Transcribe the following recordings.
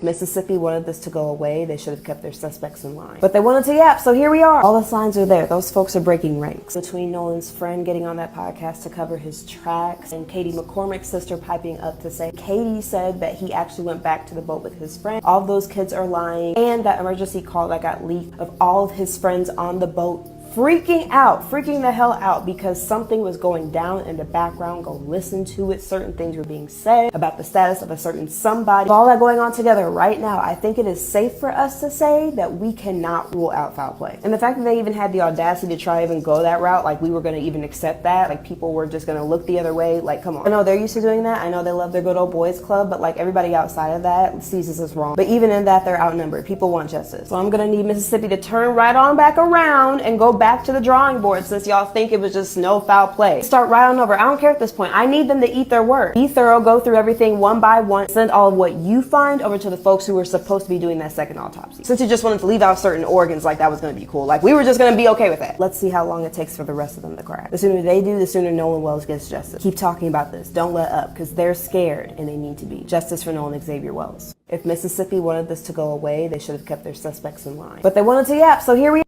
Mississippi wanted this to go away. They should have kept their suspects in line. But they wanted to yap, so here we are. All the signs are there. Those folks are breaking ranks. Between Nolan's friend getting on that podcast to cover his tracks and Katie McCormick's sister piping up to say Katie said that he actually went back to the boat with his friend. All of those kids are lying. And that emergency call that got leaked of all of his friends on the boat freaking the hell out because something was going down in the background. Go listen to it. Certain things were being said about the status of a certain somebody. With all that going on together right now, I think it is safe for us to say that we cannot rule out foul play. And the fact that they even had the audacity to try even go that route, like we were going to even accept that, like people were just going to look the other way, like come on. I know they're used to doing that. I know they love their good old boys club, but like everybody outside of that sees this as wrong. But even in that, they're outnumbered. People want justice. So I'm going to need Mississippi to turn right on back around and go back to the drawing board since y'all think it was just no foul play. Start right on over. I don't care at this point. I need them to eat their word. Be thorough, go through everything one by one, send all of what you find over to the folks who were supposed to be doing that second autopsy. Since you just wanted to leave out certain organs, like that was going to be cool. Like we were just going to be okay with that. Let's see how long it takes for the rest of them to crack. The sooner they do, the sooner Nolan Wells gets justice. Keep talking about this. Don't let up because they're scared and they need to be. Justice for Nolan Xavier Wells. If Mississippi wanted this to go away, they should have kept their suspects in line. But they wanted to yap, so here we are.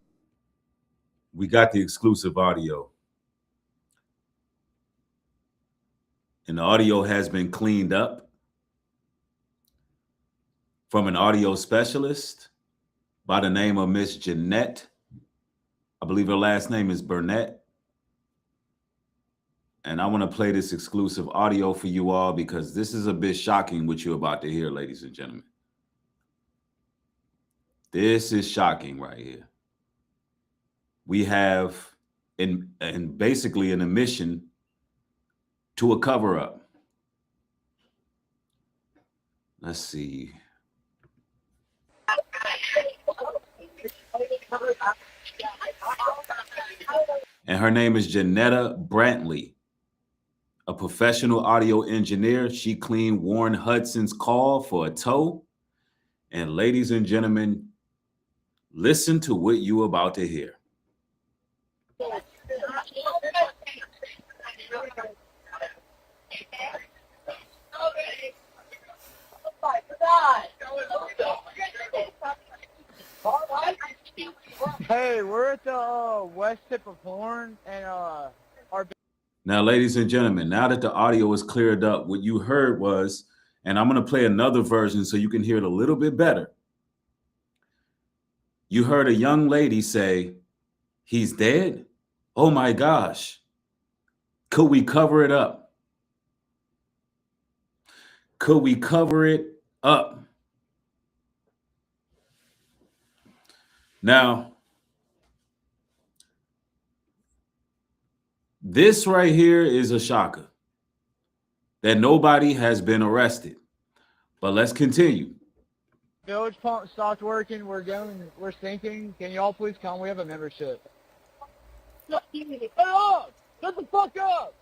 We got the exclusive audio. And the audio has been cleaned up from an audio specialist by the name of Miss Jeanette. I believe her last name is Burnett. And I want to play this exclusive audio for you all because this is a bit shocking what you're about to hear, ladies and gentlemen. This is shocking right here. We have basically an admission to a cover-up. Let's see. And her name is Janetta Brantley, a professional audio engineer. She cleaned Warren Hudson's call for a tow. And ladies and gentlemen, listen to what you're about to hear. Hey, we're at the west tip of Horn, and our. Now, ladies and gentlemen, now that the audio is cleared up, what you heard was, and I'm going to play another version so you can hear it a little bit better. You heard a young lady say, "He's dead? Oh my gosh. Could we cover it up? Could we cover it up?" Now, this right here is a shocker that nobody has been arrested. But let's continue. Village pump stopped working. We're sinking. Can y'all please come? We have a membership. Hey, up! Shut the fuck up!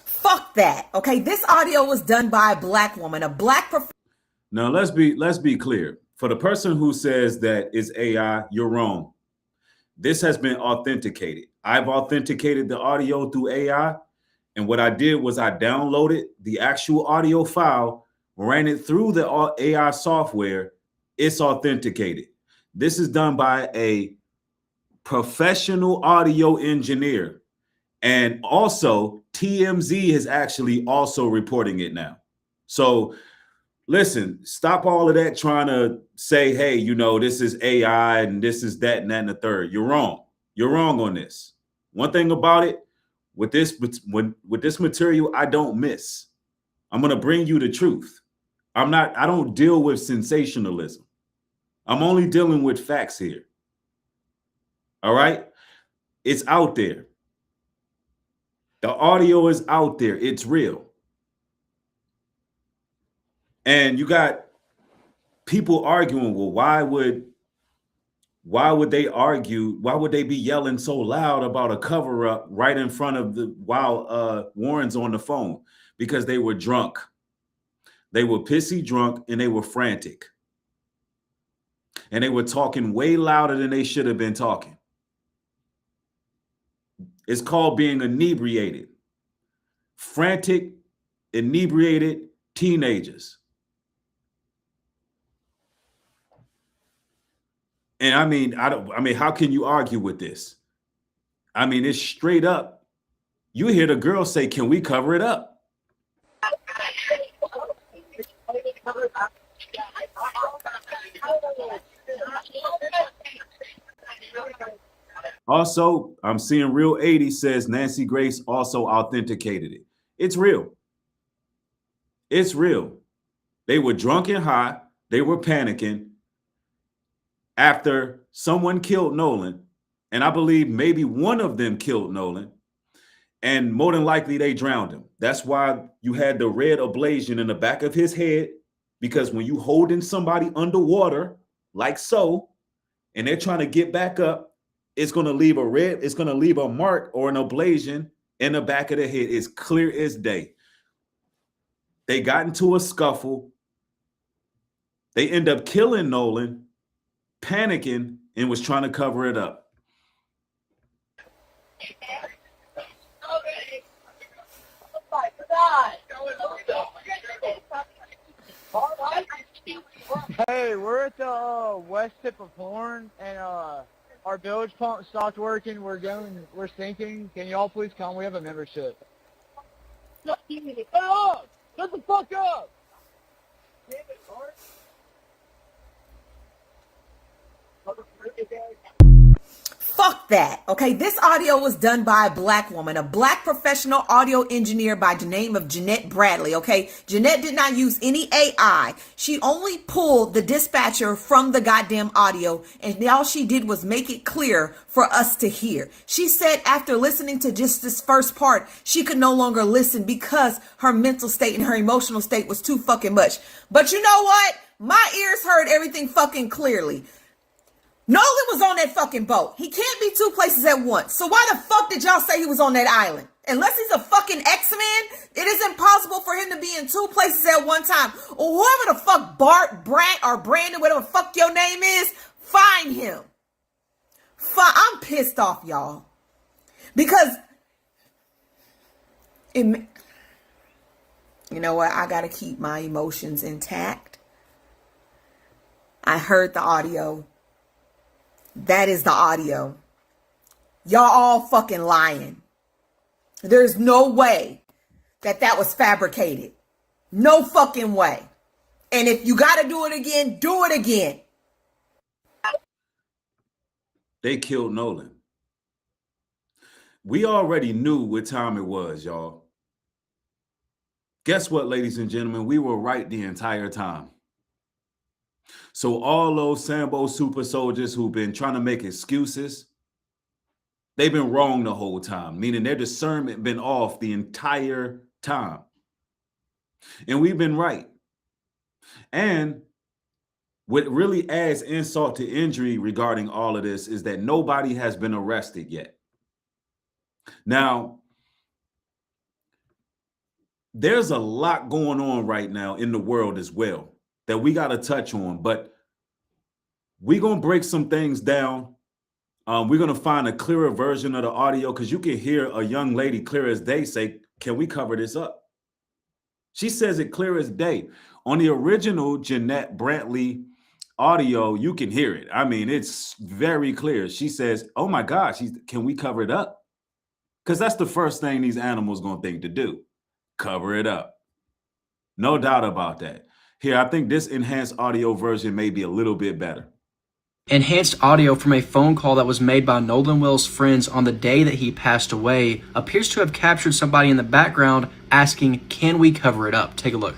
Fuck that. Okay, this audio was done by a black woman, a black professional. Now let's be clear. For the person who says that it's AI, you're wrong. This has been authenticated. I've authenticated the audio through AI. And what I did was I downloaded the actual audio file, ran it through the AI software. It's authenticated. This is done by a professional audio engineer. And also TMZ is actually also reporting it now. So listen, stop all of that trying to say, hey, you know, this is AI and this is that and that and the third. You're wrong. You're wrong on this. One thing about it, with this material, I don't miss. I'm going to bring you the truth. I don't deal with sensationalism. I'm only dealing with facts here. All right? It's out there. The audio is out there. It's real. And you got people arguing, well, why would they argue? Why would they be yelling so loud about a cover up right in front of while Warren's on the phone? Because they were drunk. They were pissy drunk and they were frantic. And they were talking way louder than they should have been talking. It's called being inebriated. frantic, inebriated teenagers. And I mean, how can you argue with this? I mean, it's straight up. You hear the girl say, "Can we cover it up?" Also, I'm seeing Real 80 says Nancy Grace also authenticated it. It's real. It's real. They were drunk and high. They were panicking after someone killed Nolan. And I believe maybe one of them killed Nolan. And more than likely, they drowned him. That's why you had the red ablation in the back of his head. Because when you holding somebody underwater, like so, and they're trying to get back up, it's going to leave a mark or an ablation in the back of the head. It's clear as day. They got into a scuffle. They end up killing Nolan, panicking, and was trying to cover it up. Hey, we're at the west tip of Horn, and our bilge pump stopped working. We're sinking. Can y'all please come? We have a membership. Hey, up! Shut the fuck up! Fuck that. Okay, this audio was done by a black woman, a black professional audio engineer by the name of Jeanette Bradley. Okay, Jeanette did not use any AI. She only pulled the dispatcher from the goddamn audio, and all she did was make it clear for us to hear. She said after listening to just this first part, she could no longer listen because her mental state and her emotional state was too fucking much. But you know what? My ears heard everything fucking clearly. Nolan was on that fucking boat. He can't be two places at once. So why the fuck did y'all say he was on that island? Unless he's a fucking X-Men, it is impossible for him to be in two places at one time. Or whoever the fuck Bart, Brant, or Brandon, whatever the fuck your name is, find him. I'm pissed off, y'all. Because, you know what? I gotta keep my emotions intact. I heard the audio. That is the audio. Y'all all fucking lying. There's no way that was fabricated. No fucking way. And if you gotta do it again, do it again. They killed Nolan. We already knew what time it was, y'all. Guess what, ladies and gentlemen? We were right the entire time. So all those Sambo super soldiers who've been trying to make excuses, they've been wrong the whole time, meaning their discernment been off the entire time. And we've been right. And what really adds insult to injury regarding all of this is that nobody has been arrested yet. Now, there's a lot going on right now in the world as well that we got to touch on, but we're going to break some things down. We're going to find a clearer version of the audio because you can hear a young lady clear as day say, "Can we cover this up?" She says it clear as day. On the original Jeanette Bradley audio, you can hear it. I mean, it's very clear. She says, "Oh my gosh, can we cover it up?" Because that's the first thing these animals going to think to do. Cover it up. No doubt about that. Here, I think this enhanced audio version may be a little bit better. Enhanced audio from a phone call that was made by Nolan Will's friends on the day that he passed away appears to have captured somebody in the background asking, "Can we cover it up?" Take a look.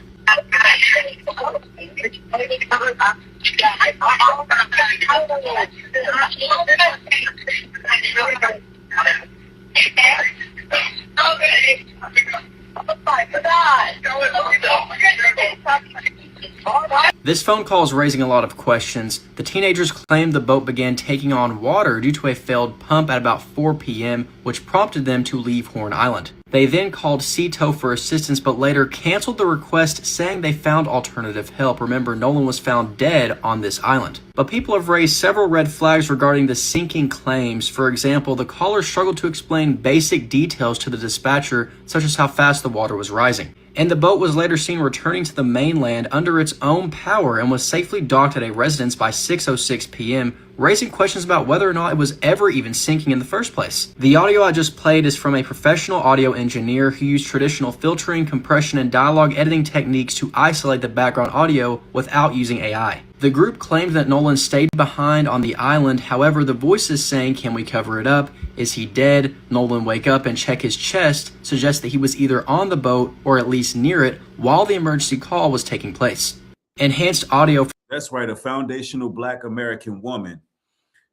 This phone call is raising a lot of questions. The teenagers claimed the boat began taking on water due to a failed pump at about 4 p.m., which prompted them to leave Horn Island. They then called Cito for assistance, but later canceled the request, saying they found alternative help. Remember, Nolan was found dead on this island. But people have raised several red flags regarding the sinking claims. For example, the caller struggled to explain basic details to the dispatcher, such as how fast the water was rising. And the boat was later seen returning to the mainland under its own power and was safely docked at a residence by 6:06 p.m., raising questions about whether or not it was ever even sinking in the first place. The audio I just played is from a professional audio engineer who used traditional filtering, compression, and dialogue editing techniques to isolate the background audio without using AI. The group claimed that Nolan stayed behind on the island. However, the voices saying, "Can we cover it up? Is he dead? Nolan wake up and check his chest," suggest that he was either on the boat or at least near it while the emergency call was taking place. Enhanced audio. That's right, a foundational Black American woman.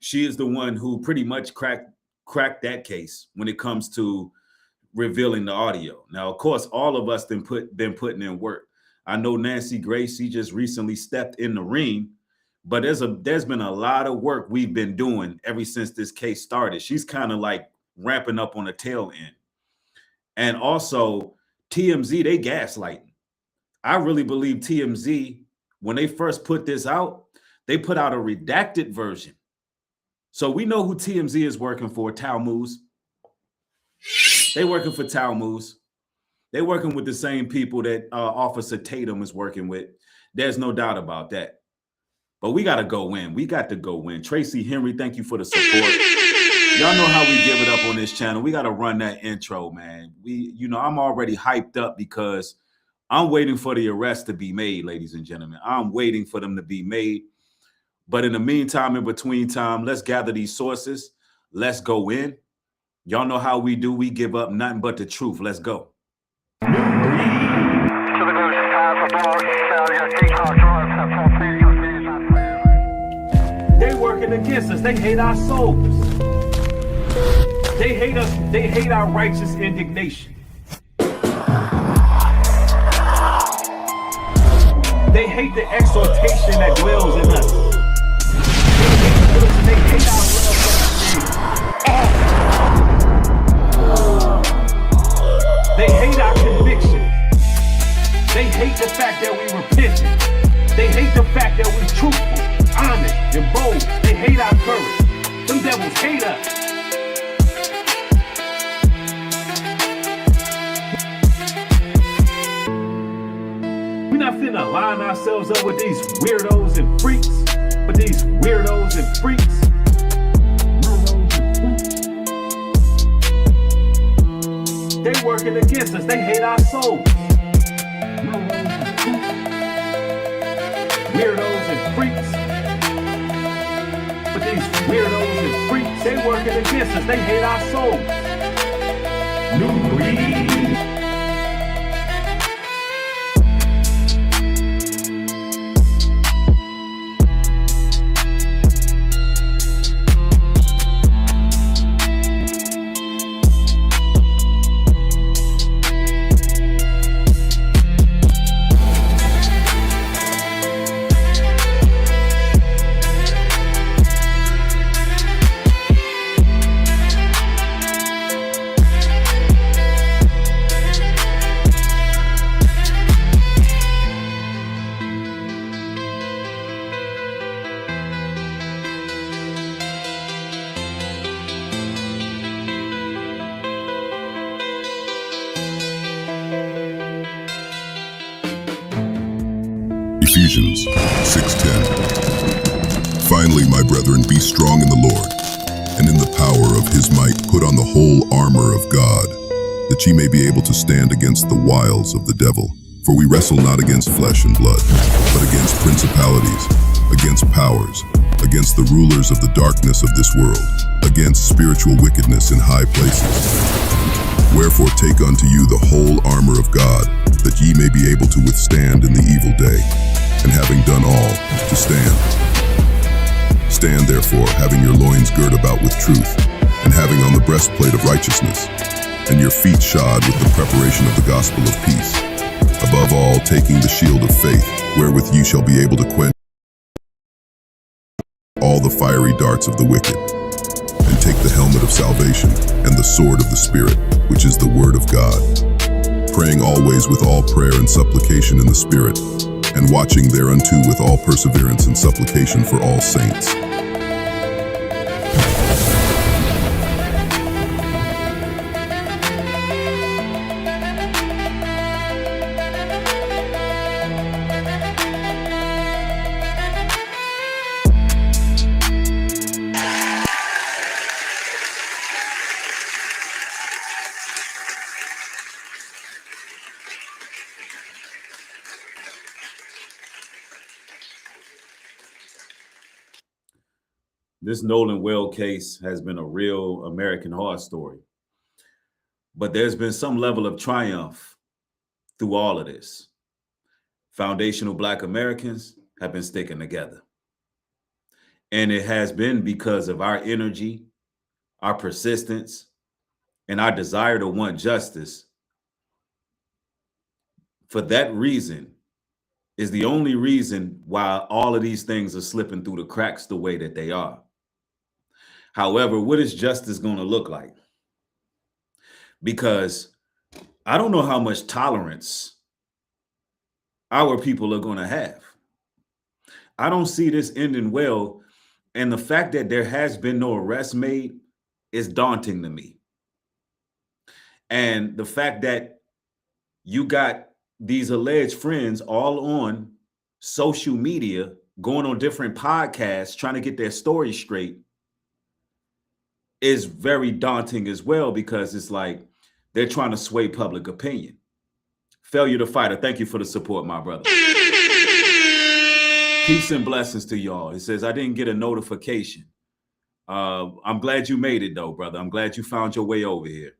She is the one who pretty much cracked that case when it comes to revealing the audio. Now, of course, all of us been putting in work. I know Nancy Grace, she just recently stepped in the ring, but there's been a lot of work we've been doing ever since this case started. She's kind of like ramping up on the tail end. And also TMZ, they gaslighting. I really believe TMZ, when they first put this out, they put out a redacted version. So we know who TMZ is working for, Talmuz. They working for Talmuz. They working with the same people that Officer Tatum is working with. There's no doubt about that. But we got to go in. We got to go in. Tracy Henry, thank you for the support. Y'all know how we give it up on this channel. We got to run that intro, man. I'm already hyped up because I'm waiting for the arrest to be made, ladies and gentlemen. I'm waiting for them to be made. But in the meantime, in between time, let's gather these sources. Let's go in. Y'all know how we do. We give up nothing but the truth. Let's go. They working against us. They hate our souls. They hate us. They hate our righteous indignation. They hate the exhortation that dwells in us. They hate our love for They hate our conviction. They hate the fact that we repentant. They hate the fact that we're truthful, honest, and bold. They hate our courage. Them devils hate us. We're not finna line ourselves up with these weirdos and freaks, but these weirdos and freaks. They working against us. They hate our souls. Weirdos and freaks. But these weirdos and freaks, they working against us. They hate our souls. Nubreed. Ephesians 6:10. Finally, my brethren, be strong in the Lord, and in the power of his might put on the whole armor of God, that ye may be able to stand against the wiles of the devil. For we wrestle not against flesh and blood, but against principalities, against powers, against the rulers of the darkness of this world, against spiritual wickedness in high places. Wherefore take unto you the whole armor of God, that ye may be able to withstand in the evil day, and having done all, to stand. Stand therefore, having your loins girt about with truth, and having on the breastplate of righteousness, and your feet shod with the preparation of the gospel of peace. Above all, taking the shield of faith, wherewith ye shall be able to quench all the fiery darts of the wicked, and take the helmet of salvation and the sword of the Spirit, which is the word of God, praying always with all prayer and supplication in the Spirit, and watching thereunto with all perseverance and supplication for all saints. This Nolan Well case has been a real American horror story. But there's been some level of triumph through all of this. Foundational Black Americans have been sticking together. And it has been because of our energy, our persistence, and our desire to want justice. For that reason is the only reason why all of these things are slipping through the cracks the way that they are. However, what is justice going to look like? Because I don't know how much tolerance our people are going to have. I don't see this ending well. And the fact that there has been no arrest made is daunting to me. And the fact that you got these alleged friends all on social media, going on different podcasts, trying to get their story straight, is very daunting as well, because it's like they're trying to sway public opinion. Failure to Fighter, thank you for the support, my brother. Peace and blessings to y'all. It says, I didn't get a notification. I'm glad you made it though, brother. I'm glad you found your way over here.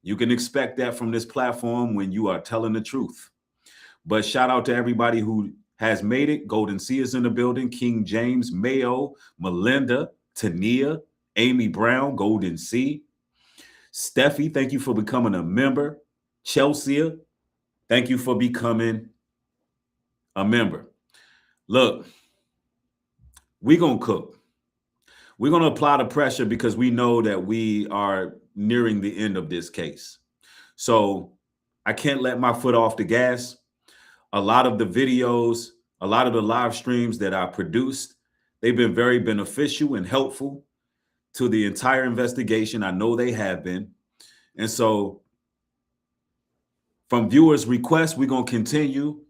You can expect that from this platform when you are telling the truth. But shout out to everybody who has made it. Golden Sea is in the building. King James, Mayo, Melinda, Tania, Amy Brown, Golden Sea. Steffi, thank you for becoming a member. Chelsea, thank you for becoming a member. Look, we're going to cook. We're going to apply the pressure because we know that we are nearing the end of this case. So I can't let my foot off the gas. A lot of the videos, a lot of the live streams that I produced, they've been very beneficial and helpful to the entire investigation. I know they have been. And so from viewers' requests, we're going to continue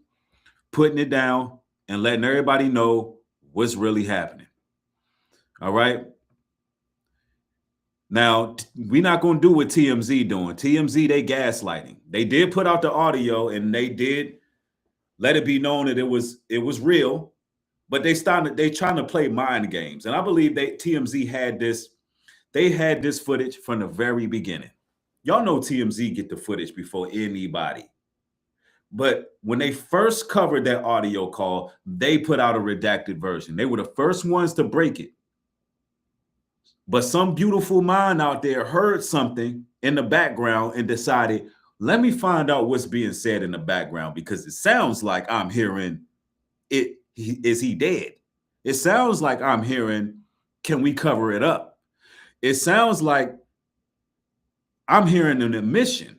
putting it down and letting everybody know what's really happening. All right. Now, we're not going to do what TMZ doing. TMZ, they gaslighting. They did put out the audio and they did let it be known that it was real, but they trying to play mind games. And I believe TMZ had this footage from the very beginning. Y'all know TMZ get the footage before anybody. But when they first covered that audio call, they put out a redacted version. They were the first ones to break it. But some beautiful mind out there heard something in the background and decided, let me find out what's being said in the background, because it sounds like I'm hearing it. Is he dead? It sounds like I'm hearing, can we cover it up? It sounds like I'm hearing an admission,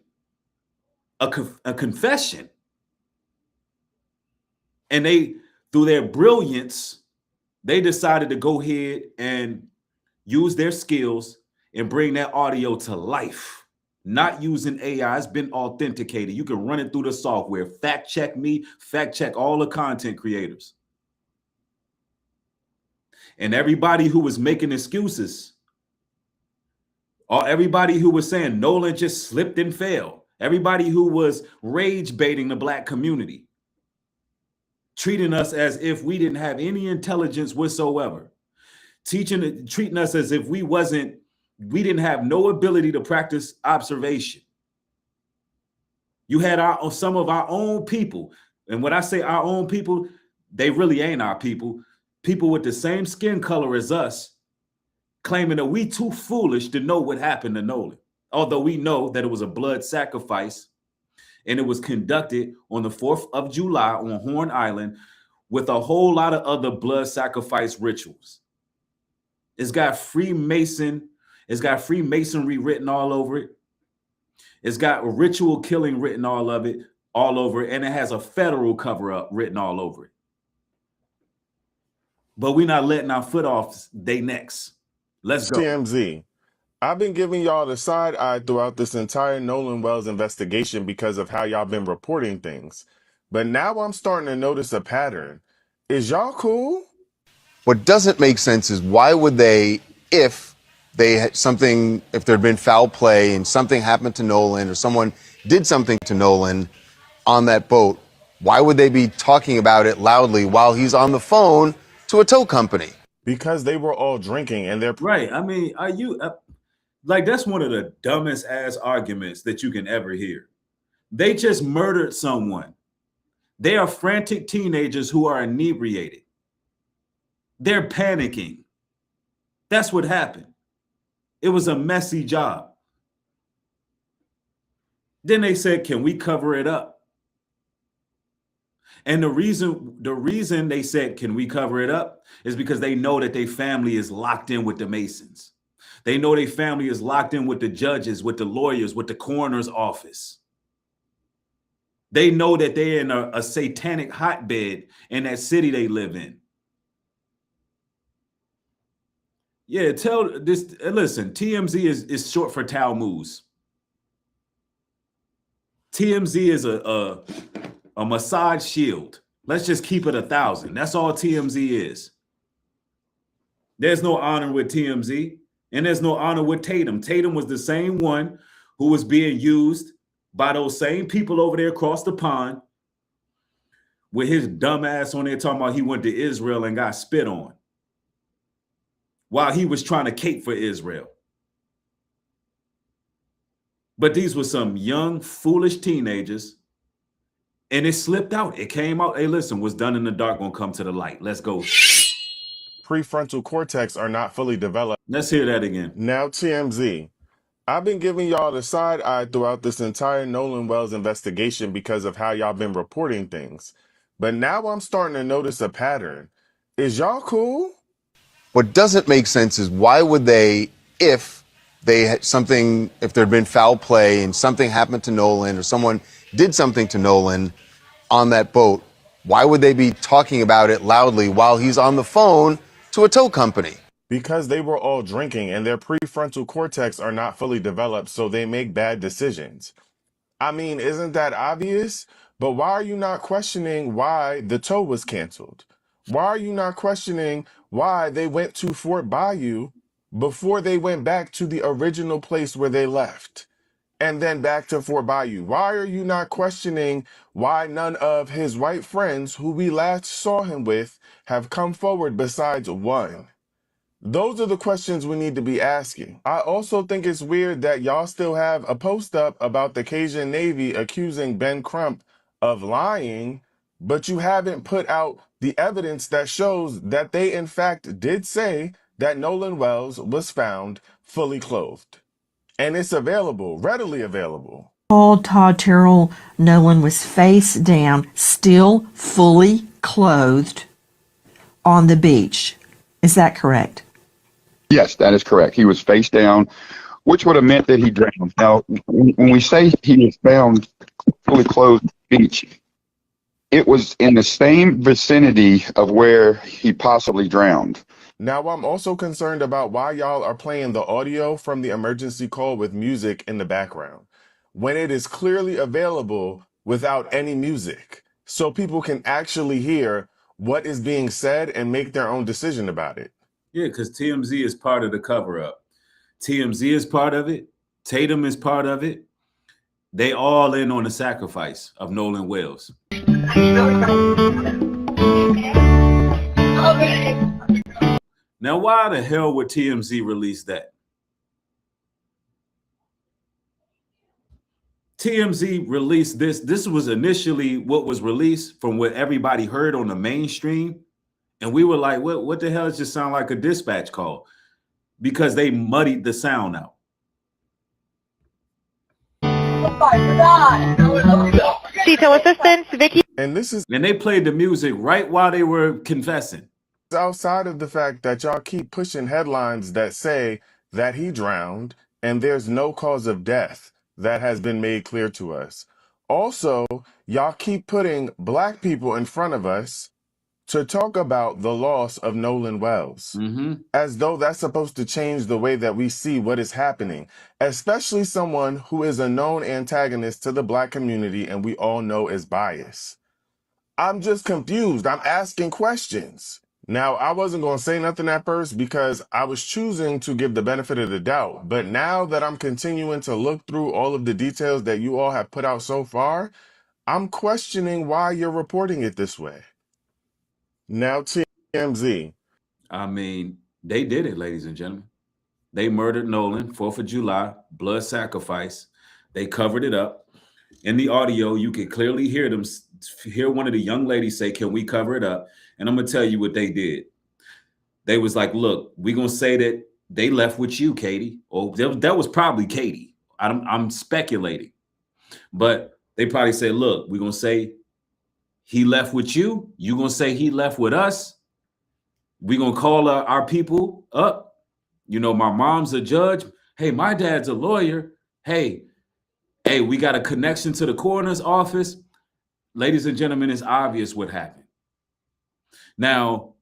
a confession. And they, through their brilliance, they decided to go ahead and use their skills and bring that audio to life. Not using AI. It's been authenticated. You can run it through the software. Fact check me, fact check all the content creators. And everybody who was making excuses, or everybody who was saying Nolan just slipped and fell, everybody who was rage baiting the Black community, treating us as if we didn't have any intelligence whatsoever, treating us as if we didn't have no ability to practice observation. You had some of our own people. And when I say our own people, they really ain't our people. People with the same skin color as us, claiming that we too foolish to know what happened to Nolan. Although we know that it was a blood sacrifice and it was conducted on the 4th of July on Horn Island with a whole lot of other blood sacrifice rituals. It's got Freemason It's got Freemasonry written all over it. It's got ritual killing written all over it, and it has a federal cover-up written all over it. But we're not letting our foot off they necks. Let's go. TMZ. I've been giving y'all the side eye throughout this entire Nolan Wells investigation because of how y'all been reporting things. But now I'm starting to notice a pattern. Is y'all cool? What doesn't make sense is why would they, if they had something, if there'd been foul play and something happened to Nolan or someone did something to Nolan on that boat, why would they be talking about it loudly while he's on the phone to a tow company? Because they were all drinking and they're right. I mean, are you like, that's one of the dumbest ass arguments that you can ever hear. They just murdered someone. They are frantic teenagers who are inebriated. They're panicking. That's what happened. It was a messy job. Then they said, can we cover it up? And the reason they said, can we cover it up, is because they know that their family is locked in with the Masons. They know their family is locked in with the judges, with the lawyers, with the coroner's office. They know that they're in a satanic hotbed in that city they live in. Yeah, listen, TMZ is short for Talmuz. TMZ is a massage shield. Let's just keep it 1,000. That's all TMZ is. There's no honor with TMZ, and there's no honor with Tatum. Tatum was the same one who was being used by those same people over there across the pond with his dumb ass on there talking about he went to Israel and got spit on while he was trying to cape for Israel. But these were some young, foolish teenagers, and it slipped out. It came out. Hey, listen, what's done in the dark gonna come to the light. Let's go. prefrontal cortex are not fully developed. Let's hear that again. Now, TMZ. I've been giving y'all the side eye throughout this entire Nolan Wells investigation because of how y'all been reporting things. But now I'm starting to notice a pattern. Is y'all cool? What doesn't make sense is why would they, if they had something, if there'd been foul play and something happened to Nolan or someone did something to Nolan on that boat, why would they be talking about it loudly while he's on the phone to a tow company? Because they were all drinking and their prefrontal cortex are not fully developed, so they make bad decisions. I mean, isn't that obvious? But why are you not questioning why the tow was canceled? Why are you not questioning why they went to Fort Bayou before they went back to the original place where they left? And then back to Fort Bayou. Why are you not questioning why none of his white friends who we last saw him with have come forward besides one? Those are the questions we need to be asking. I also think it's weird that y'all still have a post up about the Cajun Navy accusing Ben Crump of lying, but you haven't put out the evidence that shows that they in fact did say that Nolan Wells was found fully clothed. And it's available, readily available. Told Todd Terrell Nolan was face down, still fully clothed on the beach. Is that correct? Yes, that is correct. He was face down, which would have meant that he drowned. Now, when we say he was found fully clothed on the beach, it was in the same vicinity of where he possibly drowned. Now, I'm also concerned about why y'all are playing the audio from the emergency call with music in the background, when it is clearly available without any music, so people can actually hear what is being said and make their own decision about it. Yeah, because TMZ is part of the cover-up. TMZ is part of it. Tatum is part of it. They all in on the sacrifice of Nolan Wells. Now, why the hell would TMZ release that? TMZ released this. This was initially what was released from what everybody heard on the mainstream. And we were like, what the hell? It just sound like a dispatch call, because they muddied the sound out. Detail assistance, Vicky. And this is, and they played the music right while they were confessing. outside of the fact that y'all keep pushing headlines that say that he drowned, and there's no cause of death that has been made clear to us. Also, y'all keep putting black people in front of us to talk about the loss of Nolan Wells, as though that's supposed to change the way that we see what is happening, especially someone who is a known antagonist to the black community and we all know is biased. I'm just confused. I'm asking questions. Now, I wasn't going to say nothing at first because I was choosing to give the benefit of the doubt. But now that I'm continuing to look through all of the details that you all have put out so far, I'm questioning why you're reporting it this way. Now, TMZ. I mean, they did it, ladies and gentlemen. They murdered Nolan, 4th of July, blood sacrifice. They covered it up. In the audio, you can clearly hear one of the young ladies say, "Can we cover it up?" And I'm going to tell you what they did. They was like, "Look, we're going to say that they left with you, Katie." Or that was probably Katie. I'm speculating. But they probably said, "Look, we're going to say he left with you. You're going to say he left with us. We're going to call our people up. You know, my mom's a judge. Hey, my dad's a lawyer. Hey, we got a connection to the coroner's office." Ladies and gentlemen, it's obvious what happened. Now,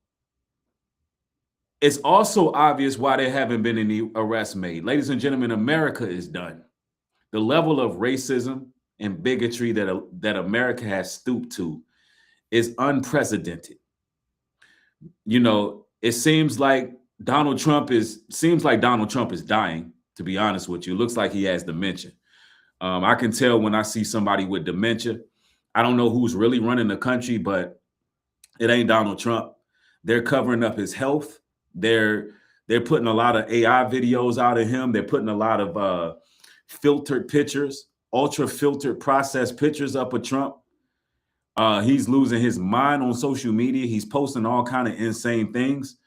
it's also obvious why there haven't been any arrests made. Ladies and gentlemen, America is done. The level of racism and bigotry that America has stooped to is unprecedented. You know, it seems like Donald Trump is dying, to be honest with you. It looks like he has dementia. I can tell when I see somebody with dementia. I don't know who's really running the country, but it ain't Donald Trump. They're covering up his health. They're putting a lot of AI videos out of him. They're putting a lot of filtered pictures, ultra filtered processed pictures up of Trump. He's losing his mind on social media. He's posting all kind of insane things.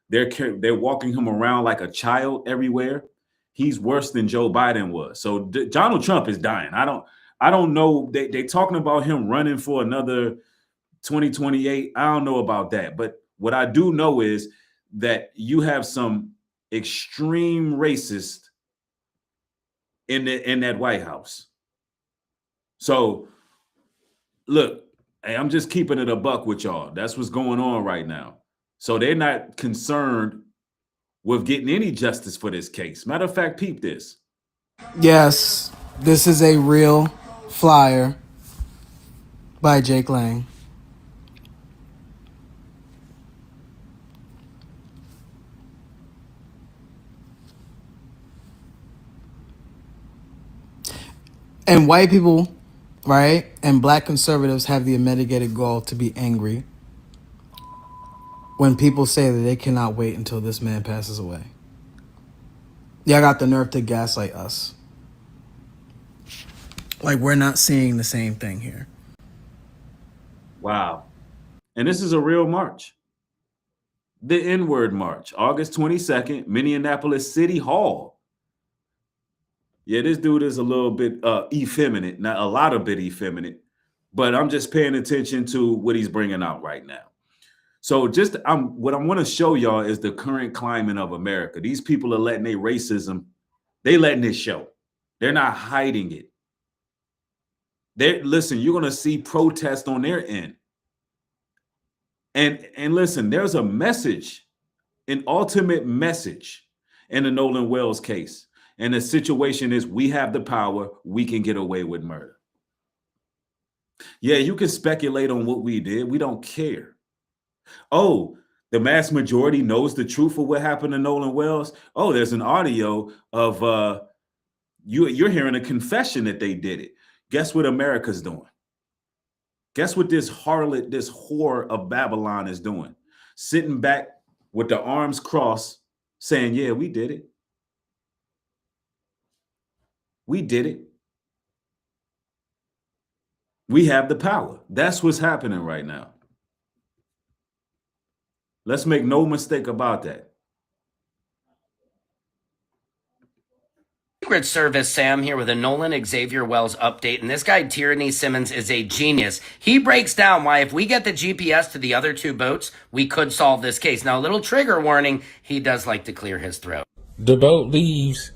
They're walking him around like a child everywhere. He's worse than Joe Biden was. So Donald Trump is dying. I don't know. They talking about him running for another 2028. I don't know about that. But what I do know is that you have some extreme racists in that White House. So look, hey, I'm just keeping it a buck with y'all. That's what's going on right now. So they're not concerned with getting any justice for this case. Matter of fact, peep this. Yes, this is a real flyer by Jake Lang. And white people, right, and black conservatives have the unmitigated goal to be angry when people say that they cannot wait until this man passes away. Y'all got the nerve to gaslight us. Like we're not seeing the same thing here. Wow. And this is a real march. The N-word march, August 22nd, Minneapolis City Hall. Yeah, this dude is a little bit effeminate, not a lot of bit effeminate, but I'm just paying attention to what he's bringing out right now. So what I want to show y'all is the current climate of America. These people are letting their racism, they letting it show. They're not hiding it. Listen, you're going to see protest on their end. And listen, there's a message, an ultimate message in the Nolan Wells case. And the situation is we have the power. We can get away with murder. Yeah, you can speculate on what we did. We don't care. Oh, the mass majority knows the truth of what happened to Nolan Wells. Oh, there's an audio of you're hearing a confession that they did it. Guess what America's doing? Guess what this harlot, this whore of Babylon is doing? Sitting back with the arms crossed saying, yeah, we did it. We did it. We have the power. That's what's happening right now. Let's make no mistake about that. Secret Service, Sam, here with a Nolan Xavier Wells update. And this guy, Tierney Simmons, is a genius. He breaks down why if we get the GPS to the other two boats, we could solve this case. Now, a little trigger warning, he does like to clear his throat. The boat leaves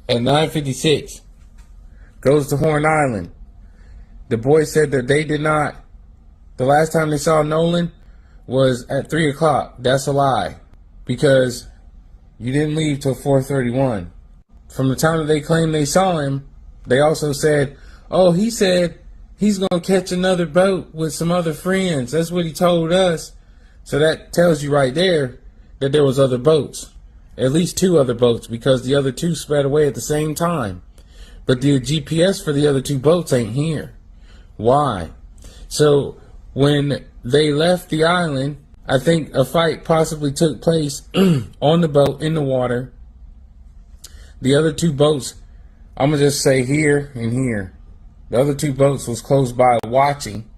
at 9:56, goes to Horn Island. The boys said that they did not. The last time they saw Nolan was at 3 o'clock. That's a lie, because you didn't leave till 4:31. From the time that they claimed they saw him, they also said, oh, he said he's going to catch another boat with some other friends. That's what he told us. So that tells you right there that there was other boats, at least 2 other boats, because the other 2 sped away at the same time. But the GPS for the other 2 boats ain't here. Why? So when they left the island, I think a fight possibly took place on the boat, in the water. The other 2 boats, I'm going to just say here and here. The other 2 boats was close by watching.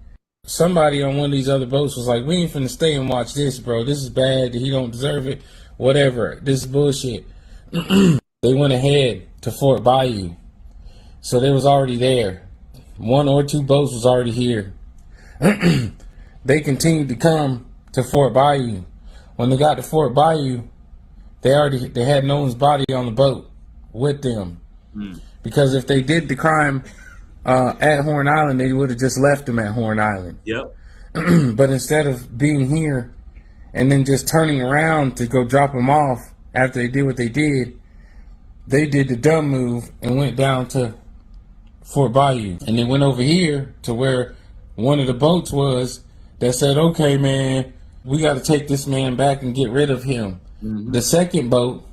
Somebody on one of these other boats was like, we ain't finna stay and watch this, bro. This is bad. He don't deserve it. Whatever. This is bullshit. They went ahead to Fort Bayou. So they was already there. 1 or 2 boats was already here. They continued to come to Fort Bayou. When they got to Fort Bayou, they had Nolan's body on the boat with them. Because if they did the crime at Horn Island, they would have just left him at Horn Island. Yep. But instead of being here and then just turning around to go drop him off after they did what they did the dumb move and went down to Fort Bayou. And they went over here to where one of the boats was that said, okay, man, we got to take this man back and get rid of him. The second boat,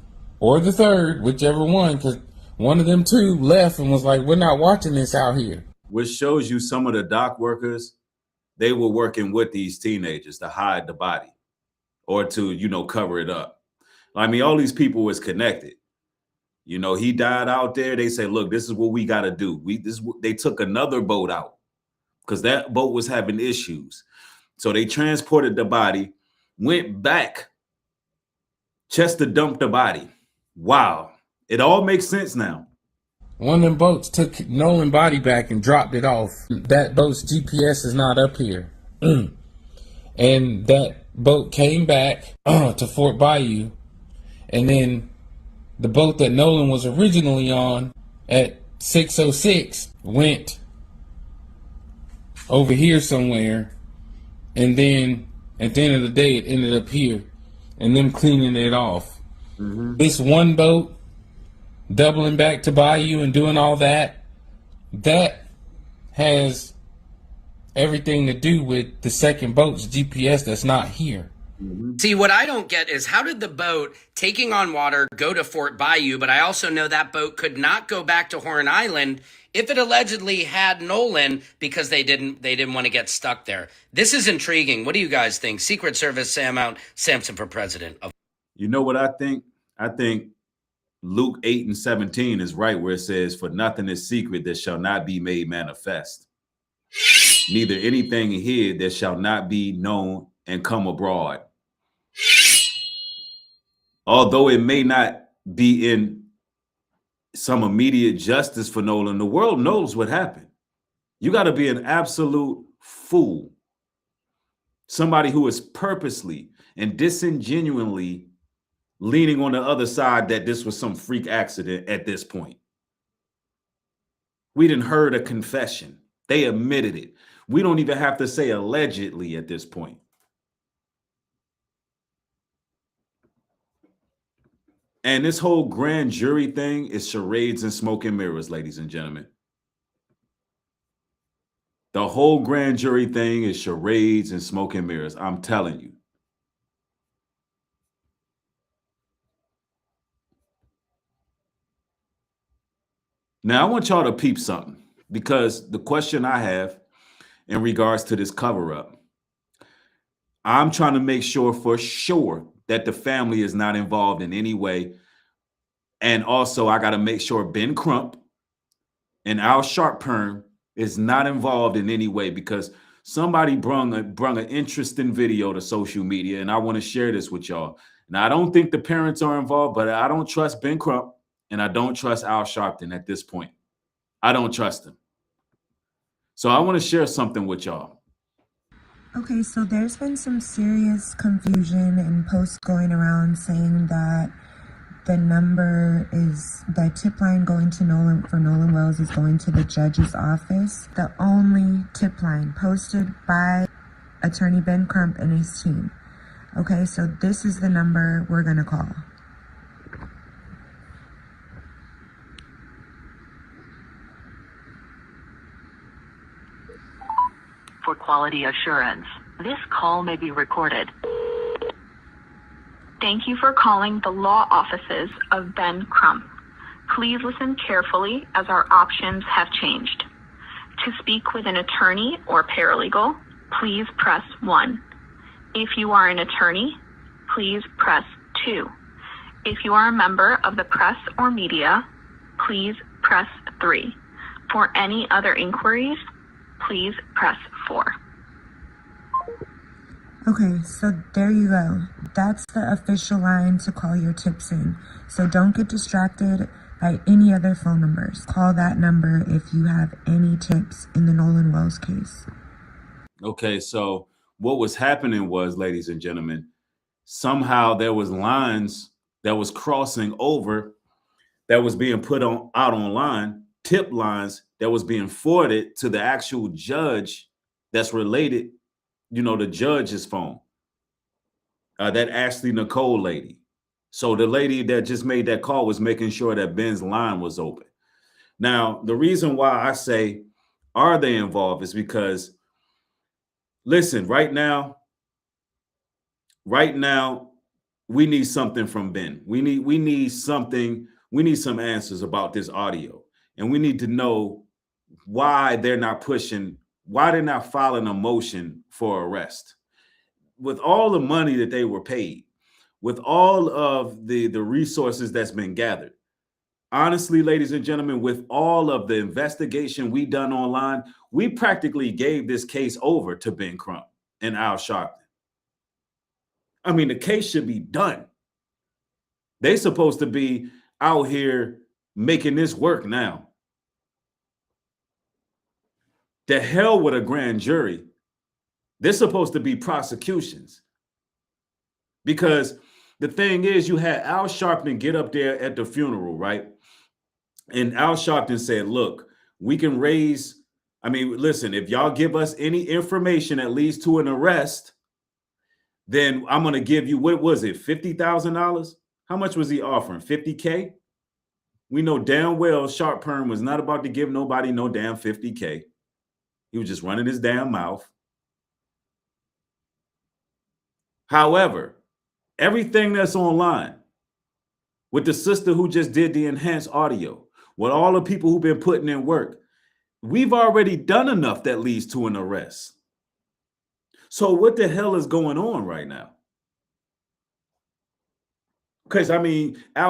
or the third, whichever one, because one of them 2 left and was like, we're not watching this out here. Which shows you some of the dock workers, they were working with these teenagers to hide the body or to, cover it up. I mean, all these people was connected. He died out there. They say, look, this is what we got to do. They took another boat out because that boat was having issues. So they transported the body, went back just to dump the body. Wow. It all makes sense now. One of them boats took Nolan's body back and dropped it off. That boat's GPS is not up here. And that boat came back to Fort Bayou. And then the boat that Nolan was originally on at 6:06 went over here somewhere. And then at the end of the day, it ended up here. And them cleaning it off. This one boat doubling back to Bayou and doing all that, that has everything to do with the second boat's GPS that's not here. See, what I don't get is how did the boat taking on water go to Fort Bayou, but I also know that boat could not go back to Horn Island if it allegedly had Nolan because they didn't want to get stuck there. This is intriguing. What do you guys think? Secret Service Sam Mount Sampson for president. You know what I think? I think Luke 8:17 is right where it says, for nothing is secret that shall not be made manifest. Neither anything hid that shall not be known and come abroad. Although it may not be in some immediate justice for Nolan, the world knows what happened. You got to be an absolute fool. Somebody who is purposely and disingenuously leaning on the other side that this was some freak accident at this point. We didn't heard a confession. They admitted it. We don't even have to say allegedly at this point. And this whole grand jury thing is charades and smoke and mirrors, ladies and gentlemen. The whole grand jury thing is charades and smoke and mirrors. I'm telling you. Now, I want y'all to peep something, because the question I have in regards to this cover-up, I'm trying to make sure for sure that the family is not involved in any way. And also, I got to make sure Ben Crump and Al Sharpern is not involved in any way, because somebody brung an interesting video to social media, and I want to share this with y'all. Now, I don't think the parents are involved, but I don't trust Ben Crump. And I don't trust Al Sharpton at this point. I don't trust him. So I want to share something with y'all. Okay, so there's been some serious confusion and posts going around saying that the tip line going to Nolan for Nolan Wells is going to the judge's office. The only tip line posted by attorney Ben Crump and his team. Okay, so this is the number we're gonna call. For quality assurance, this call may be recorded. Thank you for calling the law offices of Ben Crump. Please listen carefully as our options have changed. To speak with an attorney or paralegal, please press 1. If you are an attorney, please press 2. If you are a member of the press or media, please press 3. For any other inquiries, please press 4. Okay, so there you go. That's the official line to call your tips in. So don't get distracted by any other phone numbers. Call that number if you have any tips in the Nolan Wells case. Okay, so what was happening was, ladies and gentlemen, somehow there was lines that was crossing over that was being put on out online, tip lines that was being forwarded to the actual judge that's related, the judge's phone, that Ashley Nicole lady. So the lady that just made that call was making sure that Ben's line was open. Now, the reason why I say, are they involved, is because, listen, right now, we need something from Ben. We need something. We need some answers about this audio. And we need to know why they're not filing a motion for arrest. With all the money that they were paid, with all of the resources that's been gathered, honestly, ladies and gentlemen, with all of the investigation we done online, we practically gave this case over to Ben Crump and Al Sharpton. I mean, the case should be done. They supposed to be out here making this work now. The hell with a grand jury. They're supposed to be prosecutions. Because the thing is, you had Al Sharpton get up there at the funeral, right? And Al Sharpton said, look, we can raise, listen, if y'all give us any information that leads to an arrest, then I'm going to give you, what was it, $50,000? How much was he offering? $50K? We know damn well Sharp Perm was not about to give nobody no damn $50K. He was just running his damn mouth. However, everything that's online, with the sister who just did the enhanced audio, with all the people who've been putting in work, we've already done enough that leads to an arrest. So what the hell is going on right now? Because, Al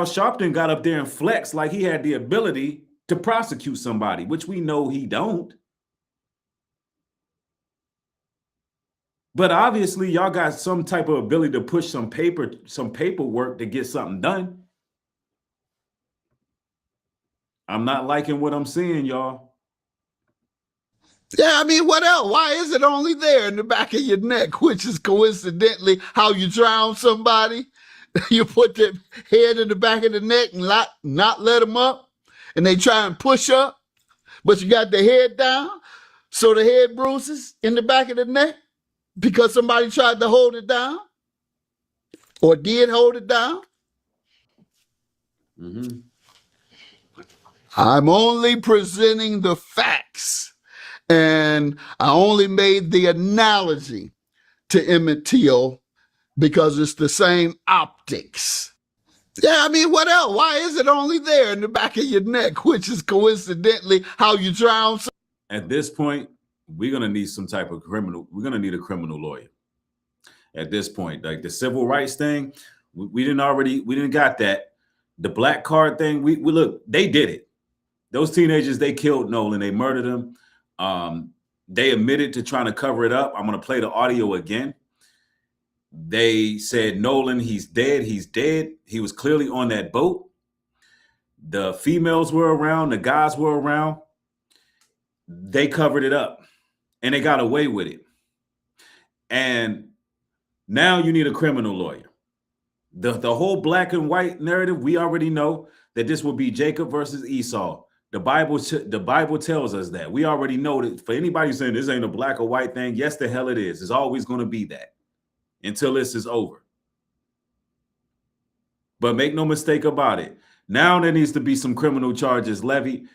Sharpton got up there and flexed like he had the ability to prosecute somebody, which we know he don't. But obviously, y'all got some type of ability to push some paperwork to get something done. I'm not liking what I'm seeing, y'all. Yeah, what else? Why is it only there in the back of your neck, which is coincidentally how you drown somebody? You put their head in the back of the neck and not let them up, and they try and push up, but you got the head down, so the head bruises in the back of the neck because somebody tried to hold it down or did hold it down. Mm-hmm. I'm only presenting the facts, and I only made the analogy to Emmett Till because it's the same optics. Yeah, what else? Why is it only there in the back of your neck, which is coincidentally how you drown? At this point, we're going to need we're going to need a criminal lawyer. At this point, like the civil rights thing, we didn't got that. The black card thing, we look, they did it. Those teenagers, they killed Nolan. They murdered him. They admitted to trying to cover it up. I'm going to play the audio again. They said, Nolan, he's dead. He's dead. He was clearly on that boat. The females were around. The guys were around. They covered it up and they got away with it. And now you need a criminal lawyer. The whole black and white narrative, we already know that this will be Jacob versus Esau. The Bible tells us that. We already know that. For anybody saying this ain't a black or white thing, yes, the hell it is. It's always going to be that until this is over. But make no mistake about it. Now there needs to be some criminal charges levied.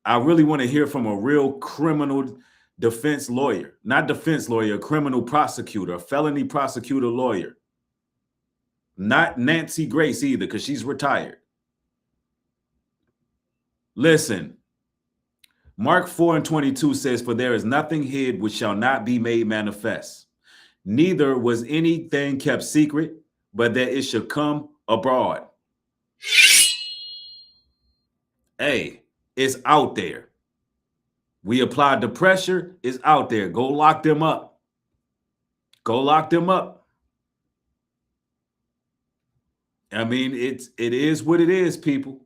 I really want to hear from a real criminal defense lawyer, not defense lawyer, a criminal prosecutor, a felony prosecutor lawyer. Not Nancy Grace either, because she's retired. Listen, Mark 4:22 says, "For there is nothing hid which shall not be made manifest. Neither was anything kept secret, but that it should come abroad." Hey, it's out there. We applied the pressure. It's out there. Go lock them up. Go lock them up. I mean, it is what it is, people.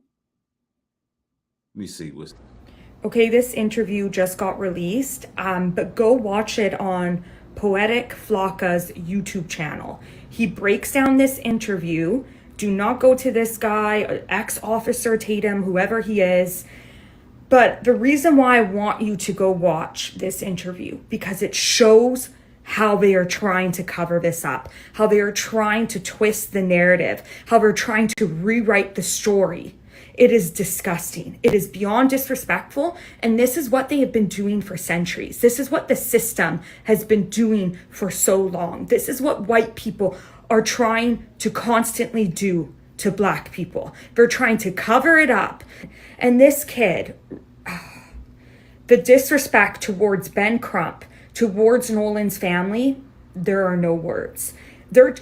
Let me see what's. Okay, this interview just got released, but go watch it on Poetic Flocka's YouTube channel. He breaks down this interview. Do not go to this guy, ex-officer Tatum, whoever he is. But the reason why I want you to go watch this interview, because it shows how they are trying to cover this up, how they are trying to twist the narrative, how they're trying to rewrite the story. It is disgusting. It is beyond disrespectful. And this is what they have been doing for centuries. This is what the system has been doing for so long. This is what white people are trying to constantly do to black people. They're trying to cover it up. And this kid, the disrespect towards Ben Crump, towards Nolan's family, there are no words.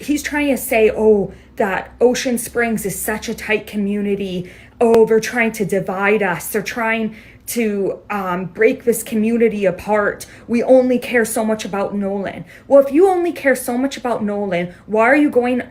He's trying to say, oh, that Ocean Springs is such a tight community. Oh, they're trying to divide us. They're trying to break this community apart. We only care so much about Nolan. Well, if you only care so much about Nolan, why are you going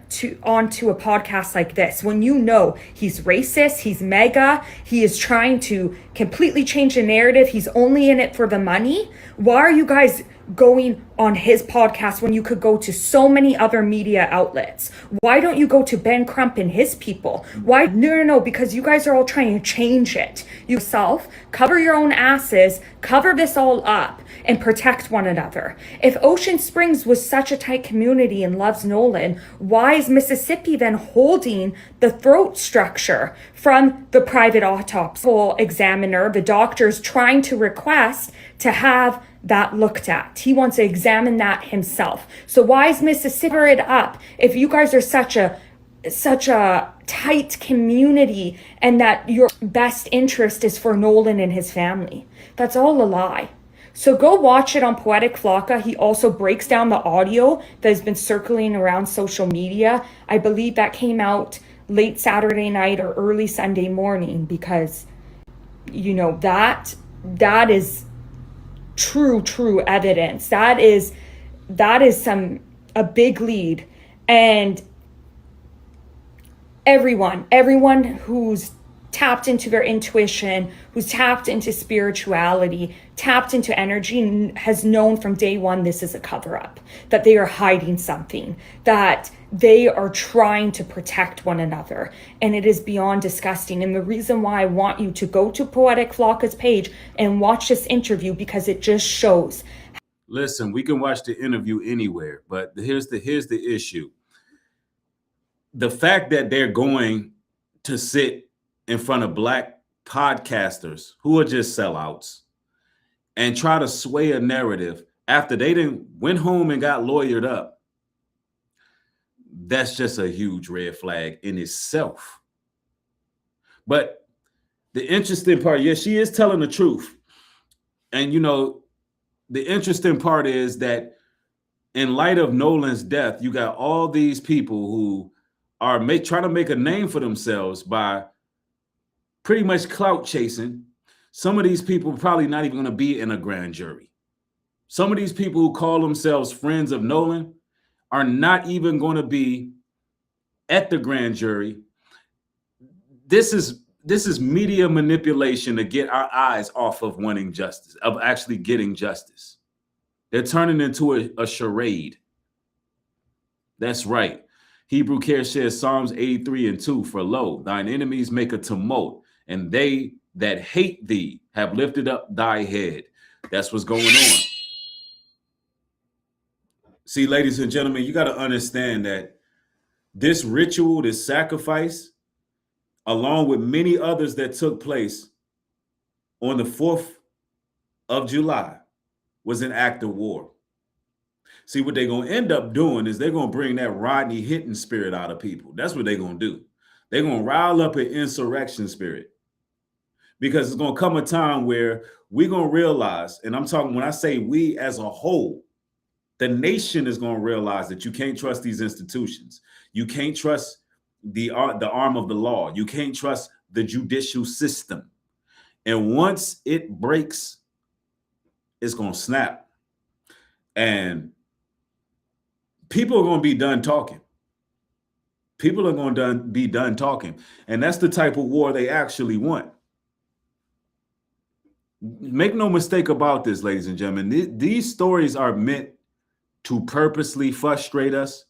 onto a podcast like this when you know he's racist, he's mega, he is trying to completely change the narrative, he's only in it for the money? Why are you guys going on his podcast when you could go to so many other media outlets? Why don't you go to Ben Crump and his people? Why? No, because you guys are all trying to change it. Yourself, cover your own asses, cover this all up, and protect one another. If Ocean Springs was such a tight community and loves Nolan, why is Mississippi then holding the throat structure from the private autopsy examiner? The doctor's trying to request to have that looked at. He wants to examine that himself. So why is Mississippi it up if you guys are such a tight community and that your best interest is for Nolan and his family? That's all a lie. So go watch it on Poetic Flocka. He also breaks down the audio that has been circling around social media. I believe that came out late Saturday night or early Sunday morning, because you know that is true evidence. That is a big lead. And everyone who's tapped into their intuition, who's tapped into spirituality, tapped into energy, has known from day one this is a cover-up, that they are hiding something, that they are trying to protect one another, and it is beyond disgusting. And the reason why I want you to go to Poetic Flocka's page and watch this interview, because it just shows. Listen, we can watch the interview anywhere, but here's the issue. The fact that they're going to sit in front of black podcasters who are just sellouts and try to sway a narrative after they went home and got lawyered up, that's just a huge red flag in itself. But the interesting part, yes, she is telling the truth. And, you know, the interesting part is that in light of Nolan's death, you got all these people who are trying to make a name for themselves by pretty much clout chasing. Some of these people are probably not even going to be in a grand jury. Some of these people who call themselves friends of Nolan are not even going to be at the grand jury. This is media manipulation to get our eyes off of wanting justice, of actually getting justice. They're turning into a charade. That's right. Hebrew Care shares Psalms 83:2. For lo, thine enemies make a tumult, and they that hate thee have lifted up thy head. That's what's going on. See, ladies and gentlemen, you got to understand that this ritual, this sacrifice, along with many others that took place on the 4th of July, was an act of war. See, what they're going to end up doing is they're going to bring that Rodney Hinton spirit out of people. That's what they're going to do. They're going to rile up an insurrection spirit, because it's going to come a time where we're going to realize, and I'm talking when I say we as a whole, the nation is going to realize that you can't trust these institutions. You can't trust the arm of the law. You can't trust the judicial system. And once it breaks, it's going to snap. And people are going to be done talking. People are going to be done talking. And that's the type of war they actually want. Make no mistake about this, ladies and gentlemen. These stories are meant to purposely frustrate us,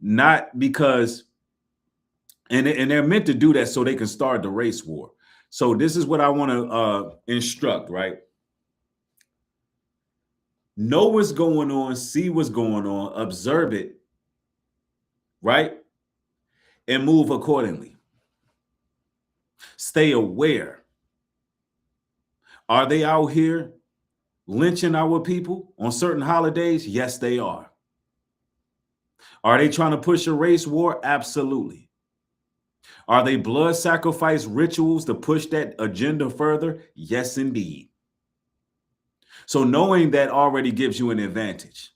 not because, and they're meant to do that so they can start the race war. So this is what I want to instruct, right? Know what's going on, see what's going on, observe it, right? And move accordingly. Stay aware. Are they out here lynching our people on certain holidays? Yes, they are. Are they trying to push a race war? Absolutely. Are they blood sacrifice rituals to push that agenda further? Yes, indeed. So knowing that already gives you an advantage.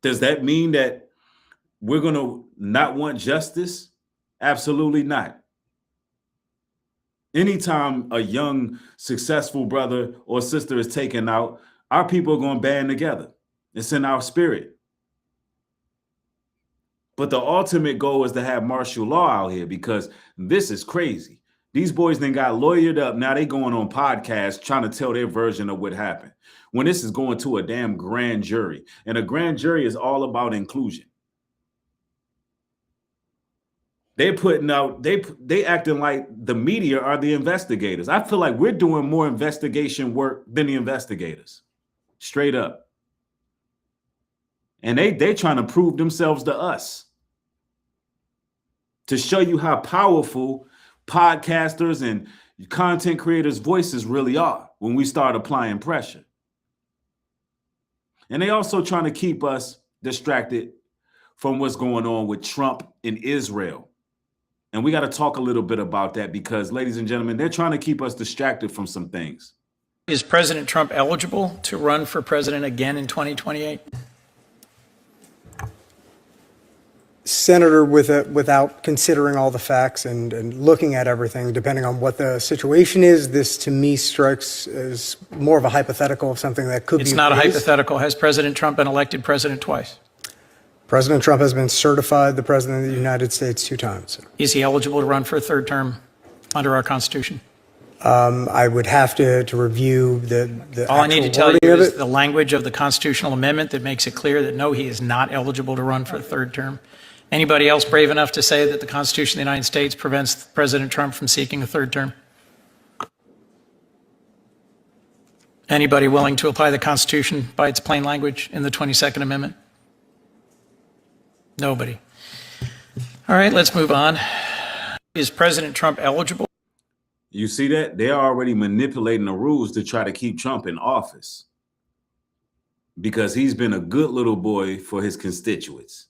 Does that mean that we're going to not want justice? Absolutely not. Anytime a young, successful brother or sister is taken out, our people are going to band together. It's in our spirit. But the ultimate goal is to have martial law out here, because this is crazy. These boys then got lawyered up. Now they going on podcasts trying to tell their version of what happened, when this is going to a damn grand jury. And a grand jury is all about inclusion. They're putting out, they acting like the media are the investigators. I feel like we're doing more investigation work than the investigators. Straight up. And they trying to prove themselves to us, to show you how powerful podcasters and content creators' voices really are when we start applying pressure. And they also trying to keep us distracted from what's going on with Trump in Israel. And we got to talk a little bit about that, because, ladies and gentlemen, they're trying to keep us distracted from some things. Is President Trump eligible to run for president again in 2028? Senator, without considering all the facts and looking at everything, depending on what the situation is, this to me strikes as more of a hypothetical of something that could be. It's not a hypothetical. Has President Trump been elected president twice? President Trump has been certified the president of the United States 2 times. Is he eligible to run for a 3rd term under our Constitution? I would have to review the All I need to actual tell you wording of is it. the language of the constitutional amendment that makes it clear that no, he is not eligible to run for a 3rd term. Anybody else brave enough to say that the Constitution of the United States prevents President Trump from seeking a 3rd term? Anybody willing to apply the Constitution by its plain language in the 22nd Amendment? Nobody. All right, let's move on. Is President Trump eligible? You see that? They're already manipulating the rules to try to keep Trump in office, because he's been a good little boy for his constituents.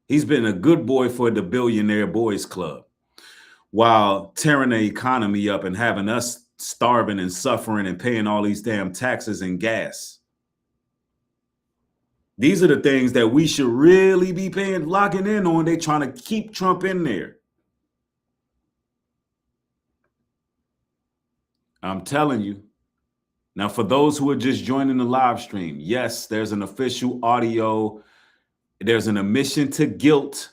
He's been a good boy for the Billionaire Boys Club, while tearing the economy up and having us starving and suffering and paying all these damn taxes and gas. These are the things that we should really be locking in on. They trying to keep Trump in there. I'm telling you. Now, for those who are just joining the live stream, yes, there's an official audio. There's an admission to guilt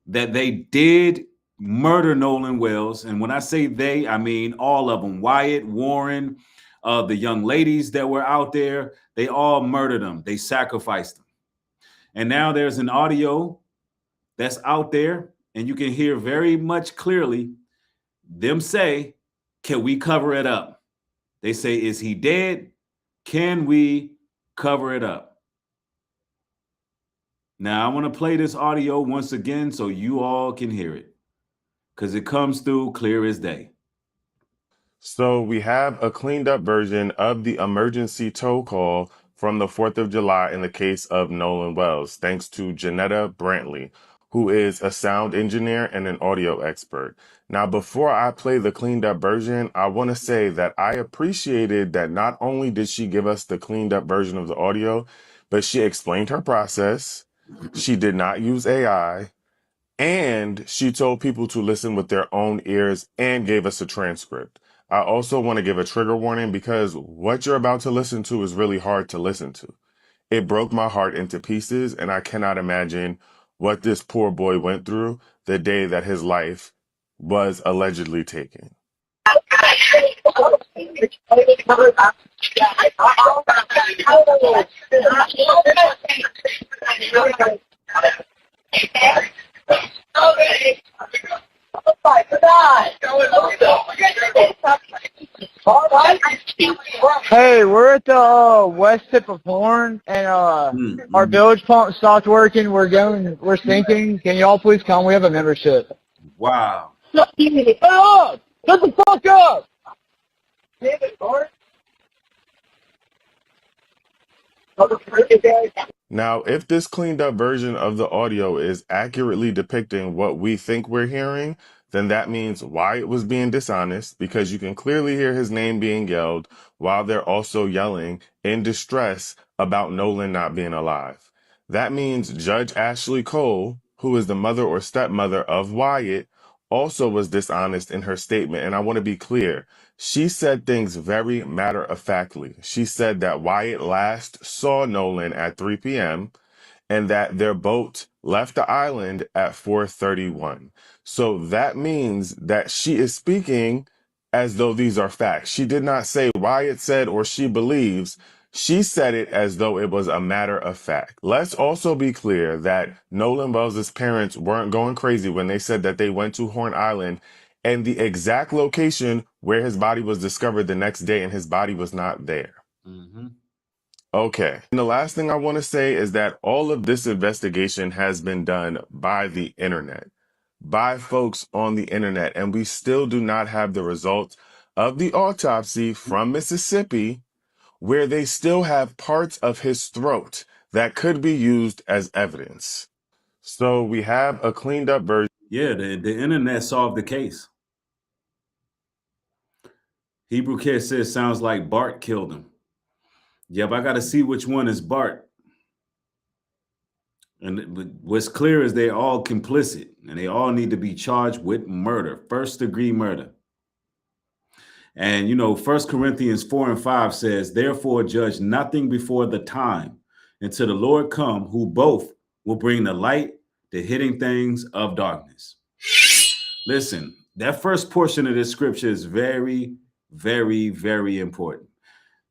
that they did murder Nolan Wells. And when I say they, I mean all of them. Wyatt, Warren, the young ladies that were out there. They all murdered them. They sacrificed them. And now there's an audio that's out there, and you can hear very much clearly them say, can we cover it up? They say, is he dead? Can we cover it up? Now, I want to play this audio once again so you all can hear it, because it comes through clear as day. So we have a cleaned up version of the emergency tow call from the 4th of July in the case of Nolan Wells, thanks to Janetta Brantley, who is a sound engineer and an audio expert. Now, before I play the cleaned up version, I want to say that I appreciated that not only did she give us the cleaned up version of the audio, but she explained her process. She did not use AI. And she told people to listen with their own ears and gave us a transcript. I also want to give a trigger warning because what you're about to listen to is really hard to listen to. It broke my heart into pieces, and I cannot imagine what this poor boy went through the day that his life was allegedly taken. Hey, we're at the west tip of Horn, and our village pump stopped working. We're sinking. Can y'all please come? We have a membership. Wow. Shut up! Shut the fuck up! Now, if this cleaned up version of the audio is accurately depicting what we think we're hearing, then that means Wyatt was being dishonest because you can clearly hear his name being yelled while they're also yelling in distress about Nolan not being alive. That means Judge Ashley Cole, who is the mother or stepmother of Wyatt, also was dishonest in her statement. And I want to be clear. She said things very matter-of-factly. She said that Wyatt last saw Nolan at 3 p.m. and that their boat left the island at 4:31. So that means that she is speaking as though these are facts. She did not say Wyatt said or she believes. She said it as though it was a matter of fact. Let's also be clear that Nolan Wells' parents weren't going crazy when they said that they went to Horn Island and the exact location where his body was discovered the next day, and his body was not there. Mm-hmm. Okay. And the last thing I want to say is that all of this investigation has been done by the internet, by folks on the internet, and we still do not have the results of the autopsy from Mississippi, where they still have parts of his throat that could be used as evidence. So we have a cleaned up version. Yeah, the internet solved the case. Hebrew Kid says, sounds like Bart killed him. Yep, I got to see which one is Bart. And what's clear is they're all complicit, and they all need to be charged with murder, first-degree murder. And, 1 Corinthians 4:5 says, therefore judge nothing before the time until the Lord come, who both will bring the light, the hidden things of darkness. Listen, that first portion of this scripture is very, very, very important.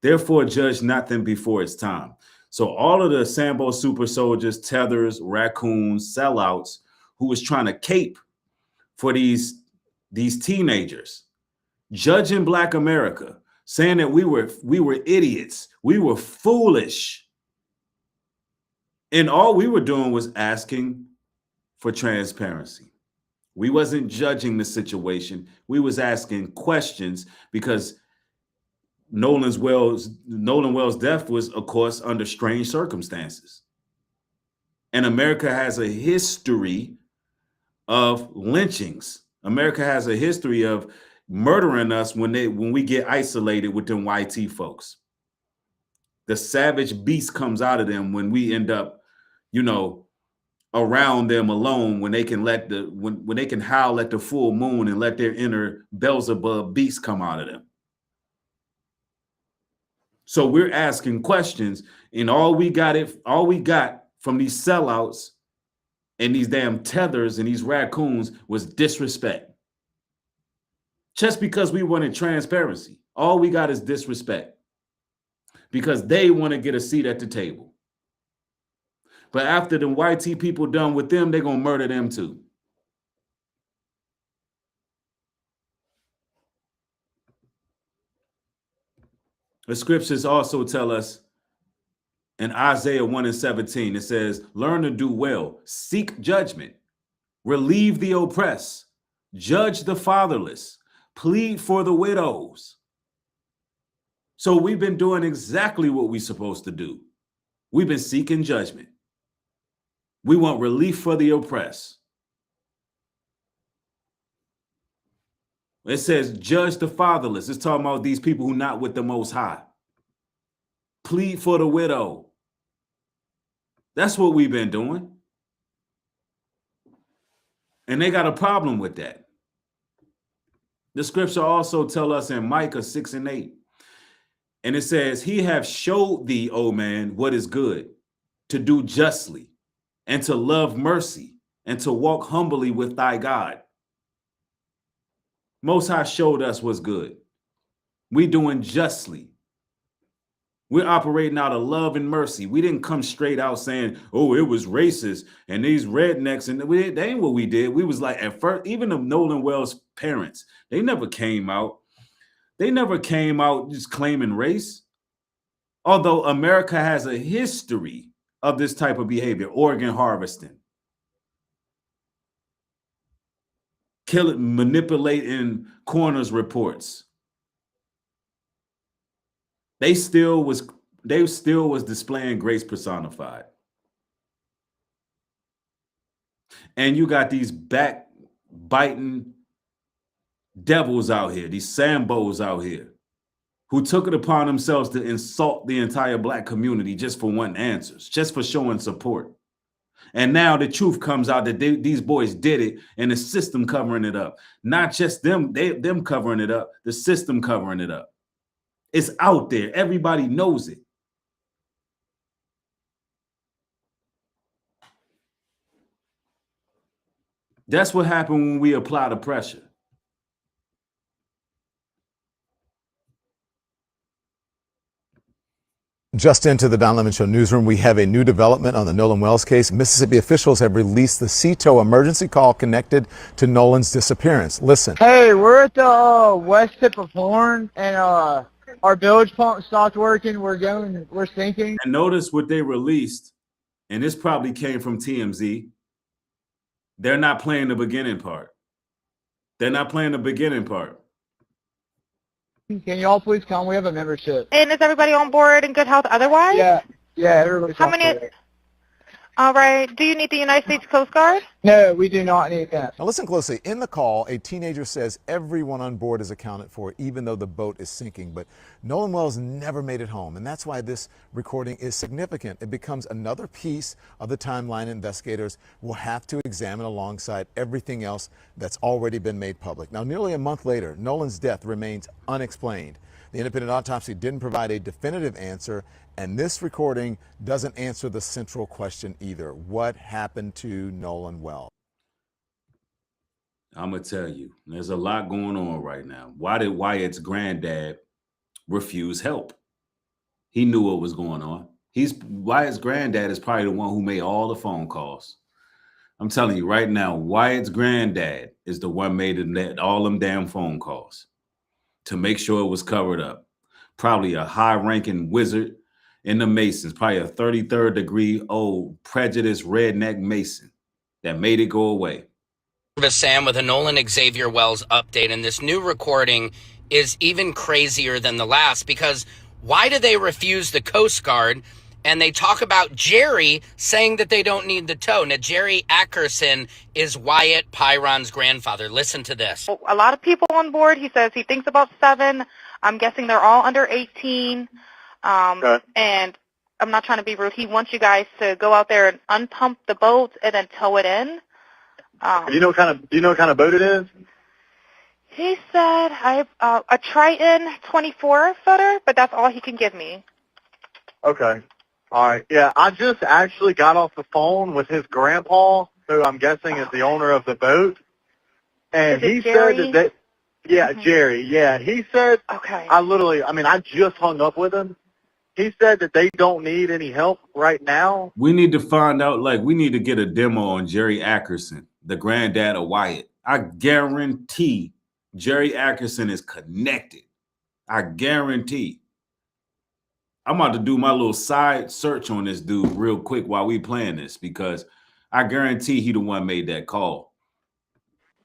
Therefore, judge nothing before its time. So all of the Sambo super soldiers, tethers, raccoons, sellouts who was trying to cape for these teenagers, judging Black America, saying that we were idiots, we were foolish. And all we were doing was asking for transparency. We wasn't judging the situation. We was asking questions because Nolan Wells' death was, of course, under strange circumstances. And America has a history of lynchings. America has a history of murdering us when we get isolated with them YT folks. The savage beast comes out of them when we end up, around them alone, when they can when they can howl at the full moon and let their inner Beelzebub beast come out of them. So we're asking questions, and all we got from these sellouts and these damn tethers and these raccoons was disrespect. just because we wanted transparency. All we got is disrespect because they want to get a seat at the table. But after the YT people done with them, they're going to murder them too. The scriptures also tell us in Isaiah 1:17, it says, learn to do well, seek judgment, relieve the oppressed, judge the fatherless, plead for the widows. So we've been doing exactly what we're supposed to do. We've been seeking judgment. We want relief for the oppressed. It says, judge the fatherless. It's talking about these people who are not with the Most High. Plead for the widow. That's what we've been doing. And they got a problem with that. The scripture also tells us in Micah 6:8, and it says, he have showed thee, O man, what is good, to do justly, and to love mercy, and to walk humbly with thy God. Most High showed us what's good. We doing justly. We're operating out of love and mercy. We didn't come straight out saying, oh, it was racist and these rednecks. And they ain't what we did. We was like, at first, even the Nolan Wells parents, they never came out. They never came out just claiming race. Although America has a history of this type of behavior, organ harvesting, manipulating coroner's reports. They still was displaying grace personified. And you got these backbiting devils out here, these Sambos out here, who took it upon themselves to insult the entire Black community just for wanting answers, just for showing support. And now the truth comes out that these boys did it and the system covering it up. Not just them covering it up, the system covering it up. It's out there. Everybody knows it. That's what happened when we apply the pressure. Just into the Don Lemon Show newsroom, we have a new development on the Nolan Wells case. Mississippi officials have released the CETO emergency call connected to Nolan's disappearance. Listen. Hey, we're at the west tip of Horn, and our bilge pump stopped working. We're sinking. And notice what they released, and this probably came from TMZ. They're not playing the beginning part. They're not playing the beginning part. Can y'all please come? We have a membership. And is everybody on board in good health otherwise? Yeah, everybody's How on many? board. All right. Do you need the United States Coast Guard? No, we do not need that. Now listen closely. In the call, a teenager says everyone on board is accounted for, even though the boat is sinking. But Nolan Wells never made it home, and that's why this recording is significant. It becomes another piece of the timeline investigators will have to examine alongside everything else that's already been made public. Now, nearly a month later, Nolan's death remains unexplained. The independent autopsy didn't provide a definitive answer, and this recording doesn't answer the central question either. What happened to Nolan Wells? I'm going to tell you, there's a lot going on right now. Why did Wyatt's granddad refuse help? He knew what was going on. Wyatt's granddad is probably the one who made all the phone calls. I'm telling you right now, Wyatt's granddad is the one made all them damn phone calls to make sure it was covered up. Probably a high-ranking wizard in the Masons, probably a 33rd degree old prejudiced redneck Mason that made it go away. Sam with a Nolan Xavier Wells update, and this new recording is even crazier than the last, because why do they refuse the Coast Guard? And they talk about Jerry saying that they don't need the tow. Now, Jerry Ackerson is Wyatt Pyron's grandfather. Listen to this. A lot of people on board. He says he thinks about 7. I'm guessing they're all under 18. And I'm not trying to be rude. He wants you guys to go out there and unpump the boat and then tow it in. Do you know what kind of boat it is? He said a Triton 24 footer, but that's all he can give me. Okay. All right. Yeah, I just actually got off the phone with his grandpa, who I'm guessing is the owner of the boat, and he said that Yeah, Jerry. Yeah, he said. Okay. I just hung up with him. He said that they don't need any help right now. We need to find out, we need to get a demo on Jerry Ackerson, the granddad of Wyatt. I guarantee Jerry Ackerson is connected. I guarantee. I'm about to do my little side search on this dude real quick while we playing this, because I guarantee he the one made that call.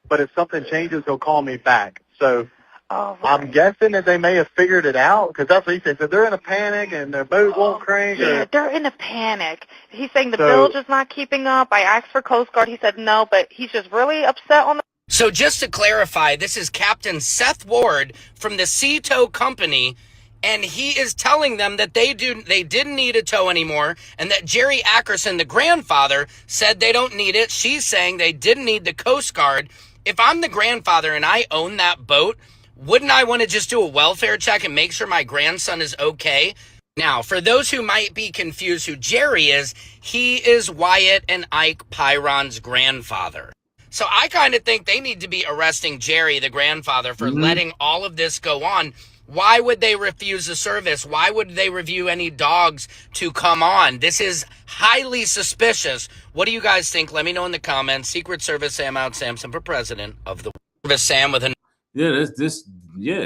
But if something changes, he'll call me back. So I'm guessing that they may have figured it out, because that's what he said. So they're in a panic and their boat won't crank. Yeah, they're in a panic. He's saying the bilge is not keeping up. I asked for Coast Guard. He said no, but he's just really upset on the... So just to clarify, this is Captain Seth Ward from the Sea Tow Company, and he is telling them that they didn't need a tow anymore, and that Jerry Ackerson, the grandfather, said they don't need it. She's saying they didn't need the Coast Guard. If I'm the grandfather and I own that boat, wouldn't I want to just do a welfare check and make sure my grandson is okay? Now, for those who might be confused who Jerry is, he is Wyatt and Ike Pyron's grandfather. So I kind of think they need to be arresting Jerry, the grandfather, for letting all of this go on. Why would they refuse the service? Why would they review any dogs to come on? This is highly suspicious. What do you guys think? Let me know in the comments. Secret Service Sam out Samson for president of the service. Sam with a... Yeah,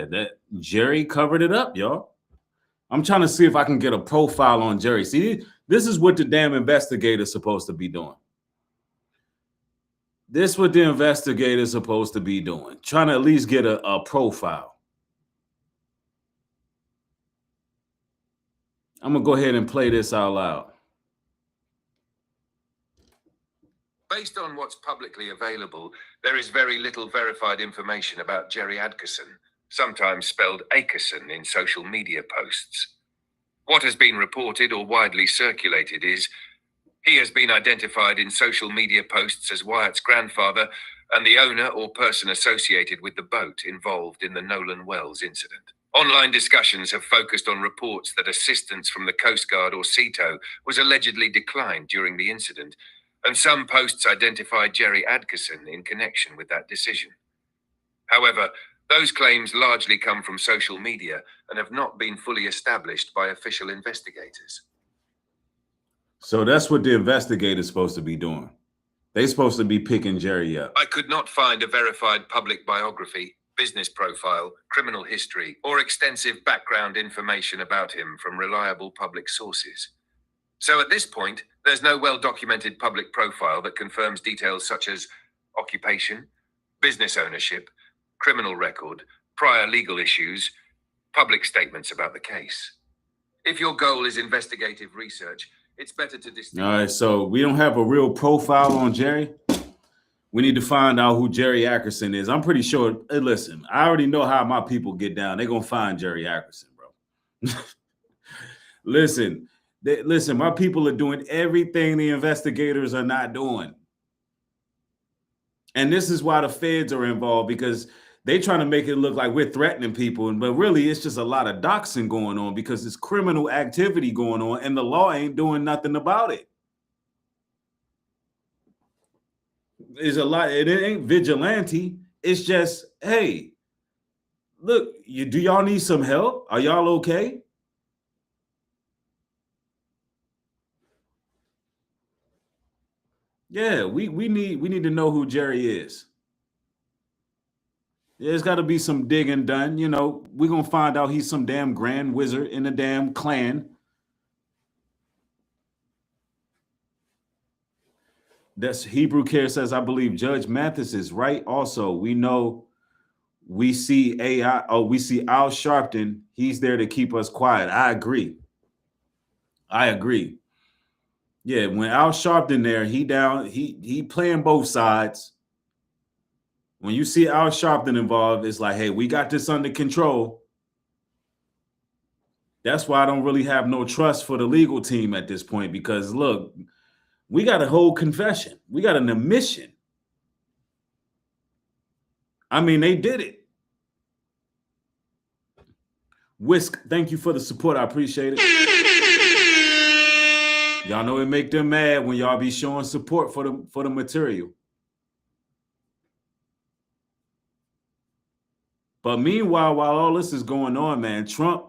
that Jerry covered it up, y'all. I'm trying to see if I can get a profile on Jerry. See, this is what the damn investigator's supposed to be doing. This is what the investigator's supposed to be doing. Trying to at least get a profile. I'm going to go ahead and play this out loud. Based on what's publicly available, there is very little verified information about Jerry Adkerson, sometimes spelled Akerson in social media posts. What has been reported or widely circulated is he has been identified in social media posts as Wyatt's grandfather and the owner or person associated with the boat involved in the Nolan Wells incident. Online discussions have focused on reports that assistance from the Coast Guard or Sea Tow was allegedly declined during the incident, and some posts identified Jerry Adkerson in connection with that decision. However, those claims largely come from social media and have not been fully established by official investigators. So that's what the investigator's supposed to be doing. They're supposed to be picking Jerry up. I could not find a verified public biography, business profile, criminal history, or extensive background information about him from reliable public sources. So at this point, there's no well-documented public profile that confirms details such as occupation, business ownership, criminal record, prior legal issues, public statements about the case. If your goal is investigative research, it's better to distinguish. All right, so we don't have a real profile on Jerry. We need to find out who Jerry Ackerson is. I'm pretty sure, listen, I already know how my people get down. They're going to find Jerry Ackerson, bro. Listen, my people are doing everything the investigators are not doing. And this is why the feds are involved, because they trying to make it look like we're threatening people. But really, it's just a lot of doxing going on because it's criminal activity going on and the law ain't doing nothing about it. It's a lot. It ain't vigilante. It's just, hey, look, do y'all need some help? Are y'all okay? Yeah, we need to know who Jerry is. There's got to be some digging done. You know, we're going to find out he's some damn grand wizard in a damn clan. That's Hebrew Care says, I believe Judge Mathis is right. Also, we see Al Sharpton. He's there to keep us quiet. I agree. Yeah, when Al Sharpton there, he playing both sides. When you see Al Sharpton involved, it's like, hey, we got this under control. That's why I don't really have no trust for the legal team at this point, because look, we got a whole confession. We got an admission. I mean, they did it. Whisk, thank you for the support. I appreciate it. Y'all know it make them mad when y'all be showing support for the material. But meanwhile, while all this is going on, man, Trump,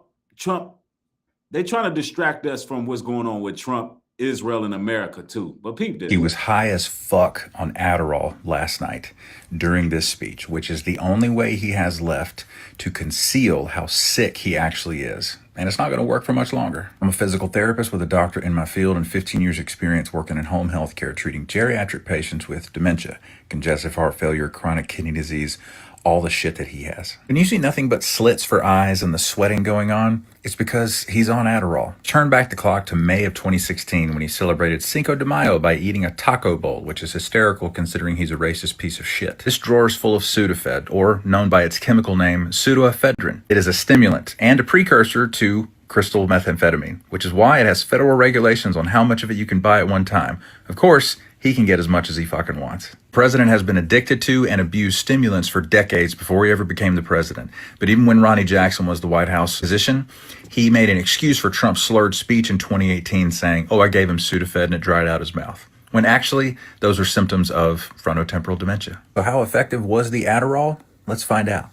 they trying to distract us from what's going on with Trump, Israel, and America too. But peep this. He was high as fuck on Adderall last night during this speech, which is the only way he has left to conceal how sick he actually is. And it's not going to work for much longer. I'm a physical therapist with a doctorate in my field and 15 years experience working in home health care, treating geriatric patients with dementia, congestive heart failure, chronic kidney disease, all the shit that he has. When you see nothing but slits for eyes and the sweating going on, it's because he's on Adderall. Turn back the clock to May of 2016 when he celebrated Cinco de Mayo by eating a taco bowl, which is hysterical considering he's a racist piece of shit. This drawer is full of Sudafed, or known by its chemical name, pseudoephedrine. It is a stimulant and a precursor to crystal methamphetamine, which is why it has federal regulations on how much of it you can buy at one time. Of course, he can get as much as he fucking wants. The president has been addicted to and abused stimulants for decades before he ever became the president. But even when Ronnie Jackson was the White House physician, he made an excuse for Trump's slurred speech in 2018 saying, "Oh, I gave him Sudafed and it dried out his mouth." When actually, those are symptoms of frontotemporal dementia. So how effective was the Adderall? Let's find out.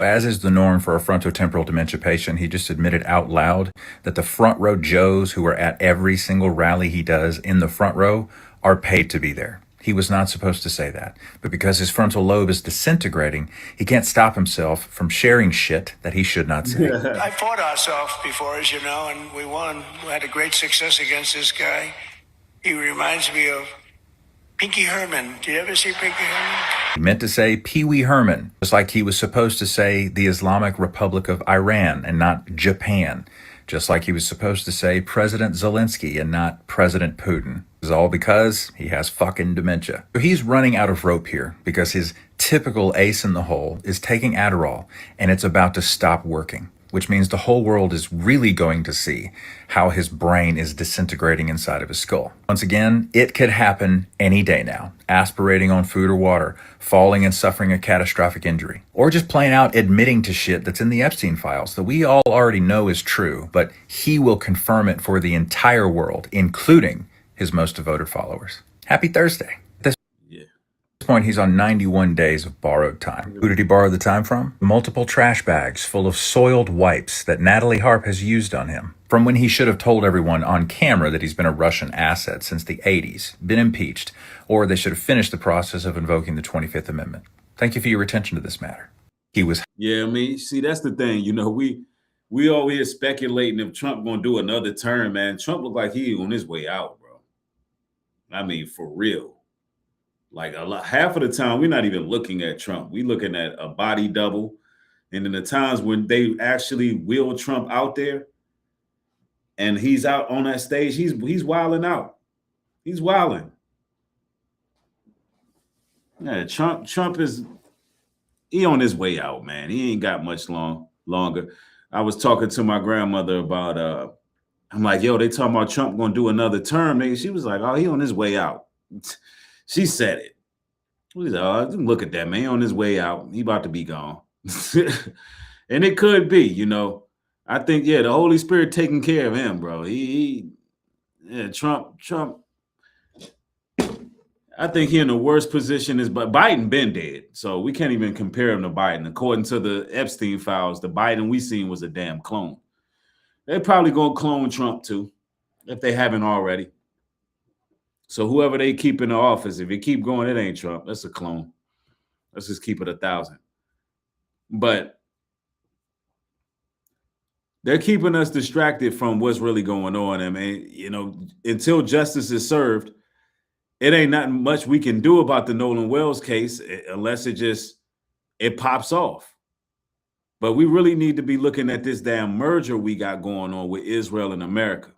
As is the norm for a frontotemporal dementia patient, he just admitted out loud that the front row Joes who are at every single rally he does in the front row are paid to be there. He was not supposed to say that, but because his frontal lobe is disintegrating, he can't stop himself from sharing shit that he should not say. I fought ourselves before, as you know, and we won. We had a great success against this guy. He reminds me of Pinky Herman. Did you ever see Pinky Herman? He meant to say Pee Wee Herman, just like he was supposed to say the Islamic Republic of Iran and not Japan, just like he was supposed to say President Zelensky and not President Putin. It's all because he has fucking dementia. So he's running out of rope here because his typical ace in the hole is taking Adderall and it's about to stop working, which means the whole world is really going to see how his brain is disintegrating inside of his skull. Once again, it could happen any day now. Aspirating on food or water, falling and suffering a catastrophic injury, or just plain out admitting to shit that's in the Epstein files that we all already know is true, but he will confirm it for the entire world, including his most devoted followers. Happy Thursday. At this point, he's on 91 days of borrowed time. Who did he borrow the time from? Multiple trash bags full of soiled wipes that Natalie Harp has used on him. From when he should have told everyone on camera that he's been a Russian asset since the 80s, been impeached, or they should have finished the process of invoking the 25th Amendment. Thank you for your attention to this matter. He was... Yeah, I mean, see, that's the thing. You know, we all here speculating if Trump going to do another term, man. Trump looked like he on his way out, bro. I mean, for real. Like half of the time, we're not even looking at Trump. We're looking at a body double. And in the times when they actually wheel Trump out there and he's out on that stage, he's wilding out. He's wilding. Yeah, Trump is he on his way out, man. He ain't got much longer. I was talking to my grandmother about I'm like, yo, they talking about Trump gonna do another term. And she was like, oh, he on his way out. She said it. We said, oh, look at that, man. He on his way out. He about to be gone. And it could be, you know. I think, yeah, the Holy Spirit taking care of him, bro. Trump. I think he in the worst position is, but Biden been dead. So we can't even compare him to Biden. According to the Epstein files, the Biden we seen was a damn clone. They're probably going to clone Trump too, if they haven't already. So whoever they keep in the office, if you keep going, it ain't Trump. That's a clone. Let's just keep it 1,000. But they're keeping us distracted from what's really going on. I mean, you know, until justice is served, it ain't nothing much we can do about the Nolan Wells case unless it pops off. But we really need to be looking at this damn merger we got going on with Israel and America.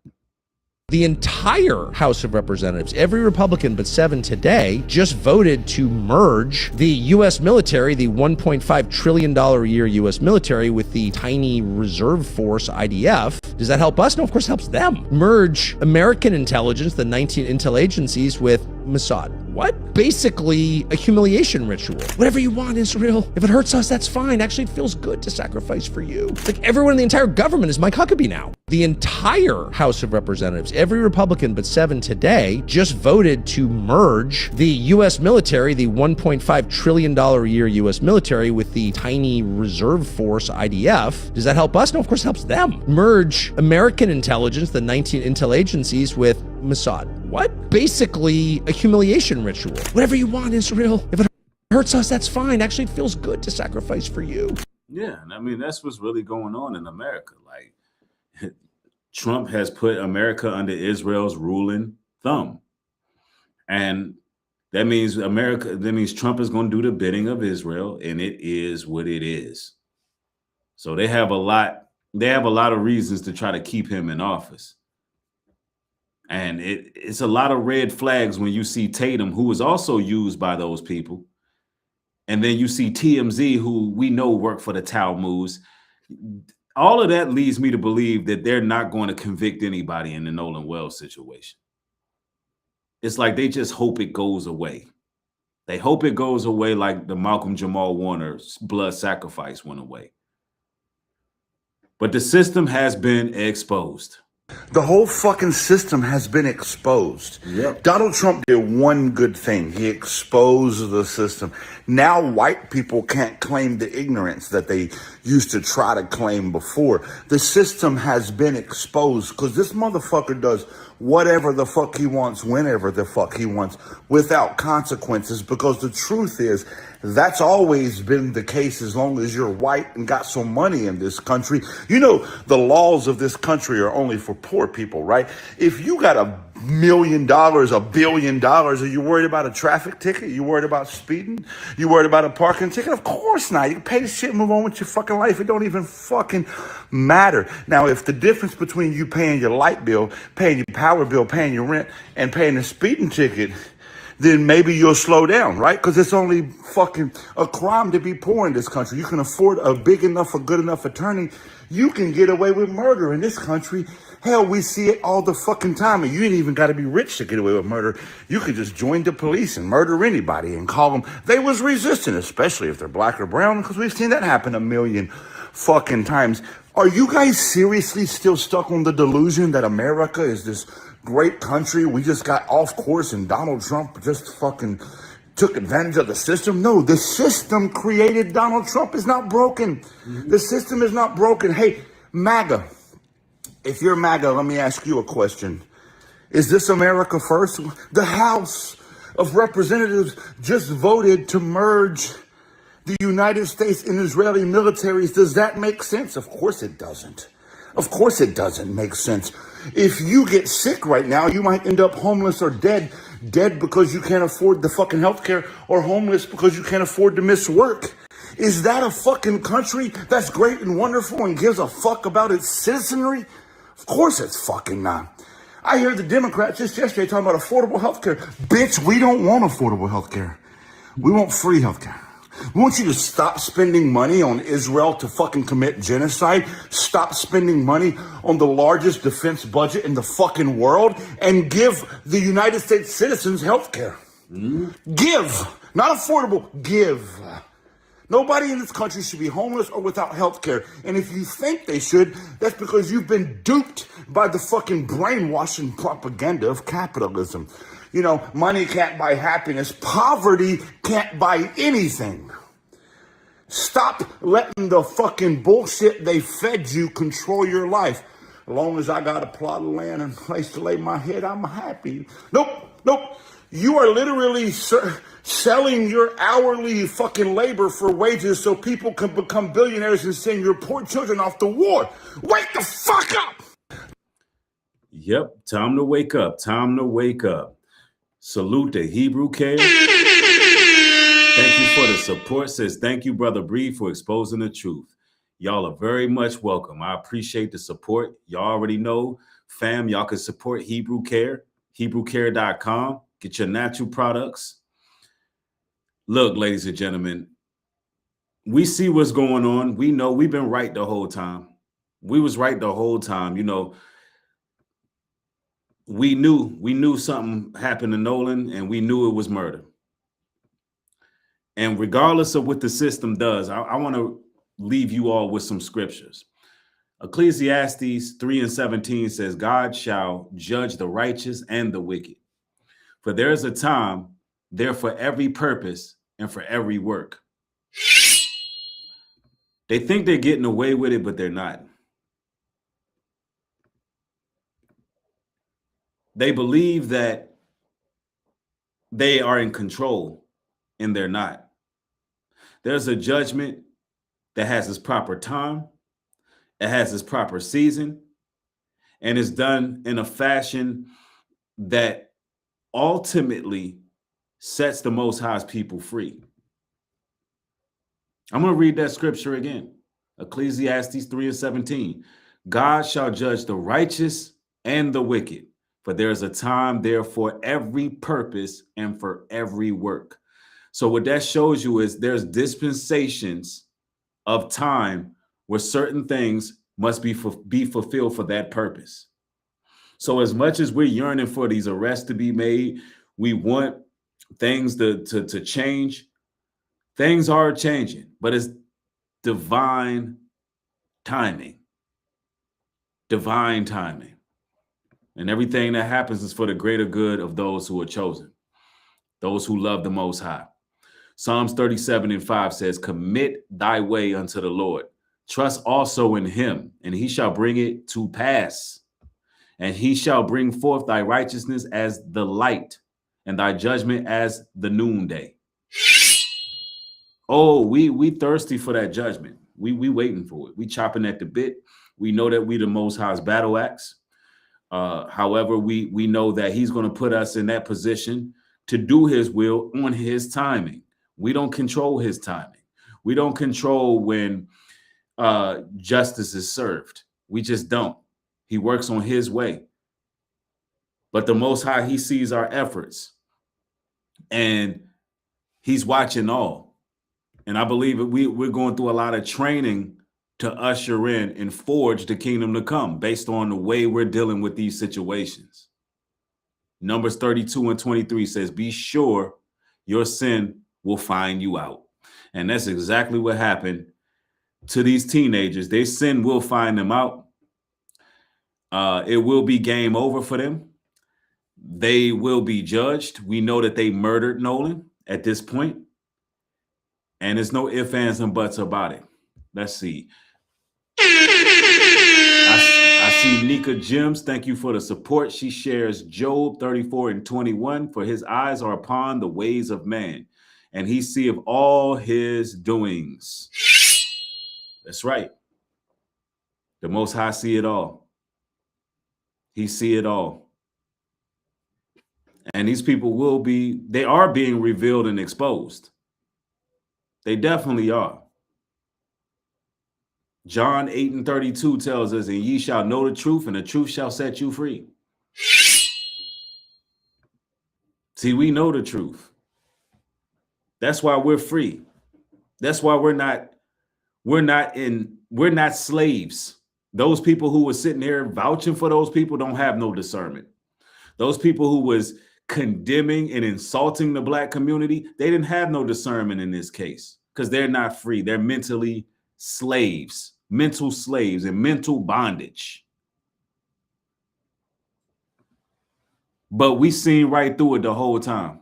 The entire House of Representatives, every Republican but 7 today, just voted to merge the U.S. military, the $1.5 trillion a year U.S. military, with the tiny reserve force, IDF. Does that help us? No, of course it helps them. Merge American intelligence, the 19 intel agencies, with Mossad, What? Basically, a humiliation ritual. Whatever you want, Israel. If it hurts us, that's fine. Actually, it feels good to sacrifice for you. Like everyone in the entire government is Mike Huckabee now. The entire House of Representatives, every Republican but 7 today, just voted to merge the U.S. military, the $1.5 trillion a year U.S. military, with the tiny reserve force IDF. Does that help us? No, of course it helps them. Merge American intelligence, the 19 intel agencies, with Mossad. What? Basically, a humiliation ritual. Whatever you want, Israel. If it hurts us, that's fine. Actually, it feels good to sacrifice for you. Yeah, and I mean, that's what's really going on in America. Like, Trump has put America under Israel's ruling thumb. And that means Trump is going to do the bidding of Israel, and it is what it is. So they have a lot of reasons to try to keep him in office. And it's a lot of red flags when you see Tatum, who is also used by those people. And then you see TMZ, who we know work for the Talmuds. All of that leads me to believe that they're not going to convict anybody in the Nolan Wells situation. It's like they just hope it goes away. They hope it goes away like the Malcolm Jamal Warner's blood sacrifice went away. But the system has been exposed. The whole fucking system has been exposed. Yep. Donald Trump did one good thing. He exposed the system. Now white people can't claim the ignorance that they used to try to claim before. The system has been exposed because this motherfucker does whatever the fuck he wants, whenever the fuck he wants, without consequences, because the truth is, that's always been the case as long as you're white and got some money in this country. You know, the laws of this country are only for poor people, right? If you got $1 million, $1 billion, are you worried about a traffic ticket? You worried about speeding? You worried about a parking ticket? Of course not. You can pay the shit and move on with your fucking life. It don't even fucking matter. Now, if the difference between you paying your light bill, paying your power bill, paying your rent, and paying the speeding ticket, then maybe you'll slow down, right? Because it's only fucking a crime to be poor in this country. You can afford a big enough or good enough attorney. You can get away with murder in this country. Hell, we see it all the fucking time. And you ain't even got to be rich to get away with murder. You could just join the police and murder anybody and call them. They was resisting, especially if they're black or brown, because we've seen that happen 1 million fucking times. Are you guys seriously still stuck on the delusion that America is this great country? We just got off course and Donald Trump just fucking took advantage of the system? No, the system created Donald Trump. Is not broken. The system is not broken. Hey, MAGA, if you're MAGA, let me ask you a question. Is this America first? The House of Representatives just voted to merge the United States and Israeli militaries. Does that make sense? Of course it doesn't. Of course it doesn't make sense. If you get sick right now, you might end up homeless or dead. Dead because you can't afford the fucking healthcare, or homeless because you can't afford to miss work. Is that a fucking country that's great and wonderful and gives a fuck about its citizenry? Of course it's fucking not. I hear the Democrats just yesterday talking about affordable healthcare. Bitch, we don't want affordable healthcare. We want free healthcare. We want you to stop spending money on Israel to fucking commit genocide. Stop spending money on the largest defense budget in the fucking world and give the United States citizens health care. Give. Not affordable. Give. Nobody in this country should be homeless or without health care. And if you think they should, that's because you've been duped by the fucking brainwashing propaganda of capitalism. You know, money can't buy happiness. Poverty can't buy anything. Stop letting the fucking bullshit they fed you control your life. As long as I got a plot of land and a place to lay my head, I'm happy. Nope. You are literally selling your hourly fucking labor for wages so people can become billionaires and send your poor children off to war. Wake the fuck up! Yep, time to wake up. Time to wake up. Salute to Hebrew Care. Thank you for the support. Says thank you, Brother Breed, for exposing the truth. Y'all are very much welcome. I appreciate the support. Y'all already know, fam, y'all can support Hebrew Care, HebrewCare.com. Get your natural products. Look, ladies and gentlemen, we see what's going on. We know we've been right the whole time. We was right the whole time. You know, we knew something happened to Nolan, and we knew it was murder. And regardless of what the system does, I want to leave you all with some scriptures. Ecclesiastes 3:17 says, God shall judge the righteous and the wicked. For there is a time there for every purpose and for every work. They think they're getting away with it, but they're not. They believe that they are in control, and they're not. There's a judgment that has its proper time, it has its proper season, and it's done in a fashion that ultimately sets the Most High's people free. I'm going to read that scripture again. Ecclesiastes 3:17. God shall judge the righteous and the wicked, for there is a time there for every purpose and for every work. So what that shows you is there's dispensations of time where certain things must be fulfilled for that purpose. So as much as we're yearning for these arrests to be made, we want things to change. Things are changing, but it's divine timing. Divine timing. And everything that happens is for the greater good of those who are chosen, those who love the Most High. Psalms 37:5 says, commit thy way unto the Lord. Trust also in him, and he shall bring it to pass. And he shall bring forth thy righteousness as the light, and thy judgment as the noonday. Oh, we thirsty for that judgment. We waiting for it. We chopping at the bit. We know that we the Most High's battle axe. However, we know that he's going to put us in that position to do his will on his timing. We don't control his timing. We don't control when justice is served. We just don't. He works on his way. But the Most High, he sees our efforts, and he's watching all. And I believe we're going through a lot of training to usher in and forge the kingdom to come based on the way we're dealing with these situations. Numbers 32:23 says, be sure your sin will find you out. And that's exactly what happened to these teenagers. Their sin will find them out. It will be game over for them. They will be judged. We know that they murdered Nolan at this point. And there's no ifs, ands, and buts about it. Let's see. I see Nika Gems. Thank you for the support. She shares Job 34:21. For his eyes are upon the ways of man, and he seeth all his doings. That's right. The Most High see it all. He see it all. And these people they are being revealed and exposed. They definitely are. John 8:32 tells us, and ye shall know the truth, and the truth shall set you free. See, we know the truth. That's why we're free. That's why we're not slaves. Those people who were sitting here vouching for those people don't have no discernment. Those people who was condemning and insulting the Black community, they didn't have no discernment in this case because they're not free. They're mentally slaves, mental slaves, and mental bondage. But we seen right through it the whole time.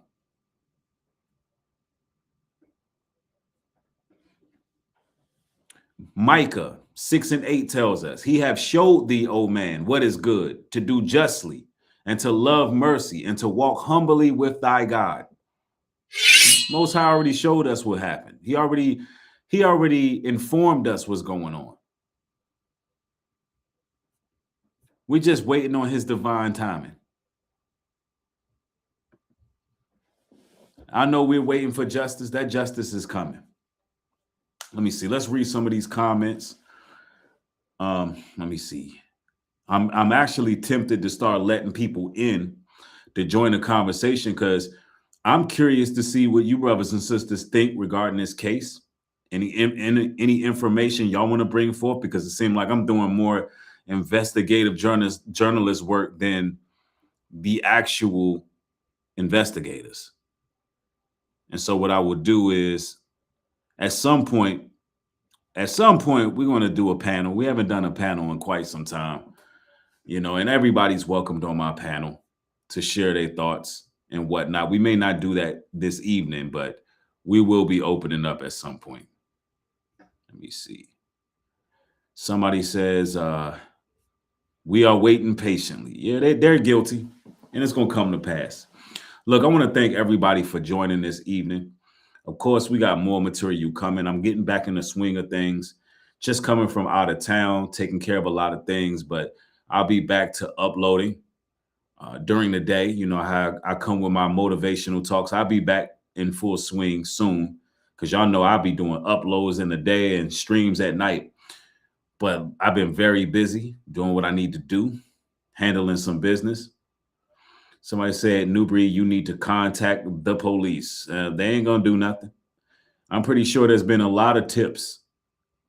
Micah 6:8 tells us, he have showed thee, O man, what is good, to do justly, and to love mercy, and to walk humbly with thy God. Most High already showed us what happened. He already informed us what's going on. We're just waiting on his divine timing. I know we're waiting for justice. That justice is coming. Let me see. Let's read some of these comments. Let me see. I'm actually tempted to start letting people in to join the conversation because I'm curious to see what you brothers and sisters think regarding this case. Any information y'all want to bring forth, because it seems like I'm doing more investigative journalist work than the actual investigators. And so what I would do is at some point, we're going to do a panel. We haven't done a panel in quite some time, you know, and everybody's welcomed on my panel to share their thoughts and whatnot. We may not do that this evening, but we will be opening up at some point. Let me see. Somebody says, we are waiting patiently. Yeah, they're guilty, and it's going to come to pass. Look, I want to thank everybody for joining this evening. Of course, we got more material coming. I'm getting back in the swing of things, just coming from out of town, taking care of a lot of things, but I'll be back to uploading during the day. You know how I come with my motivational talks. I'll be back in full swing soon because y'all know I'll be doing uploads in the day and streams at night. But I've been very busy doing what I need to do, handling some business. Somebody said, Nubreed, you need to contact the police. They ain't going to do nothing. I'm pretty sure there's been a lot of tips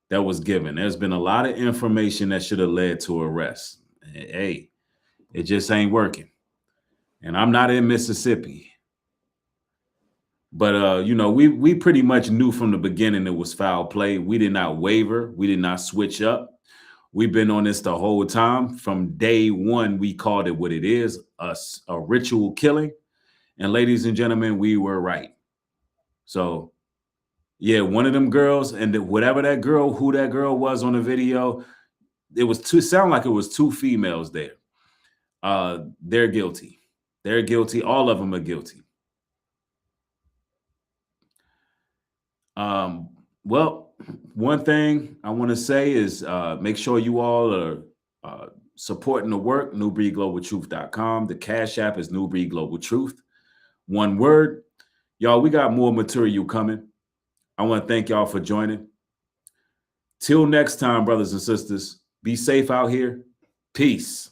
that was given. There's been a lot of information that should have led to arrest. Hey, it just ain't working. And I'm not in Mississippi. But, you know, we pretty much knew from the beginning it was foul play. We did not waver. We did not switch up. We've been on this the whole time. From day one, we called it what it is, a ritual killing. And ladies and gentlemen, we were right. So, yeah, one of them girls, and whatever that girl, who that girl was on the video, sound like it was two females there. They're guilty. They're guilty. All of them are guilty. Well, one thing I want to say is make sure you all are supporting the work, NubreedGlobalTruth.com. The Cash App is Nubreed Global Truth. One word. Y'all, we got more material coming. I want to thank y'all for joining. Till next time, brothers and sisters, be safe out here. Peace.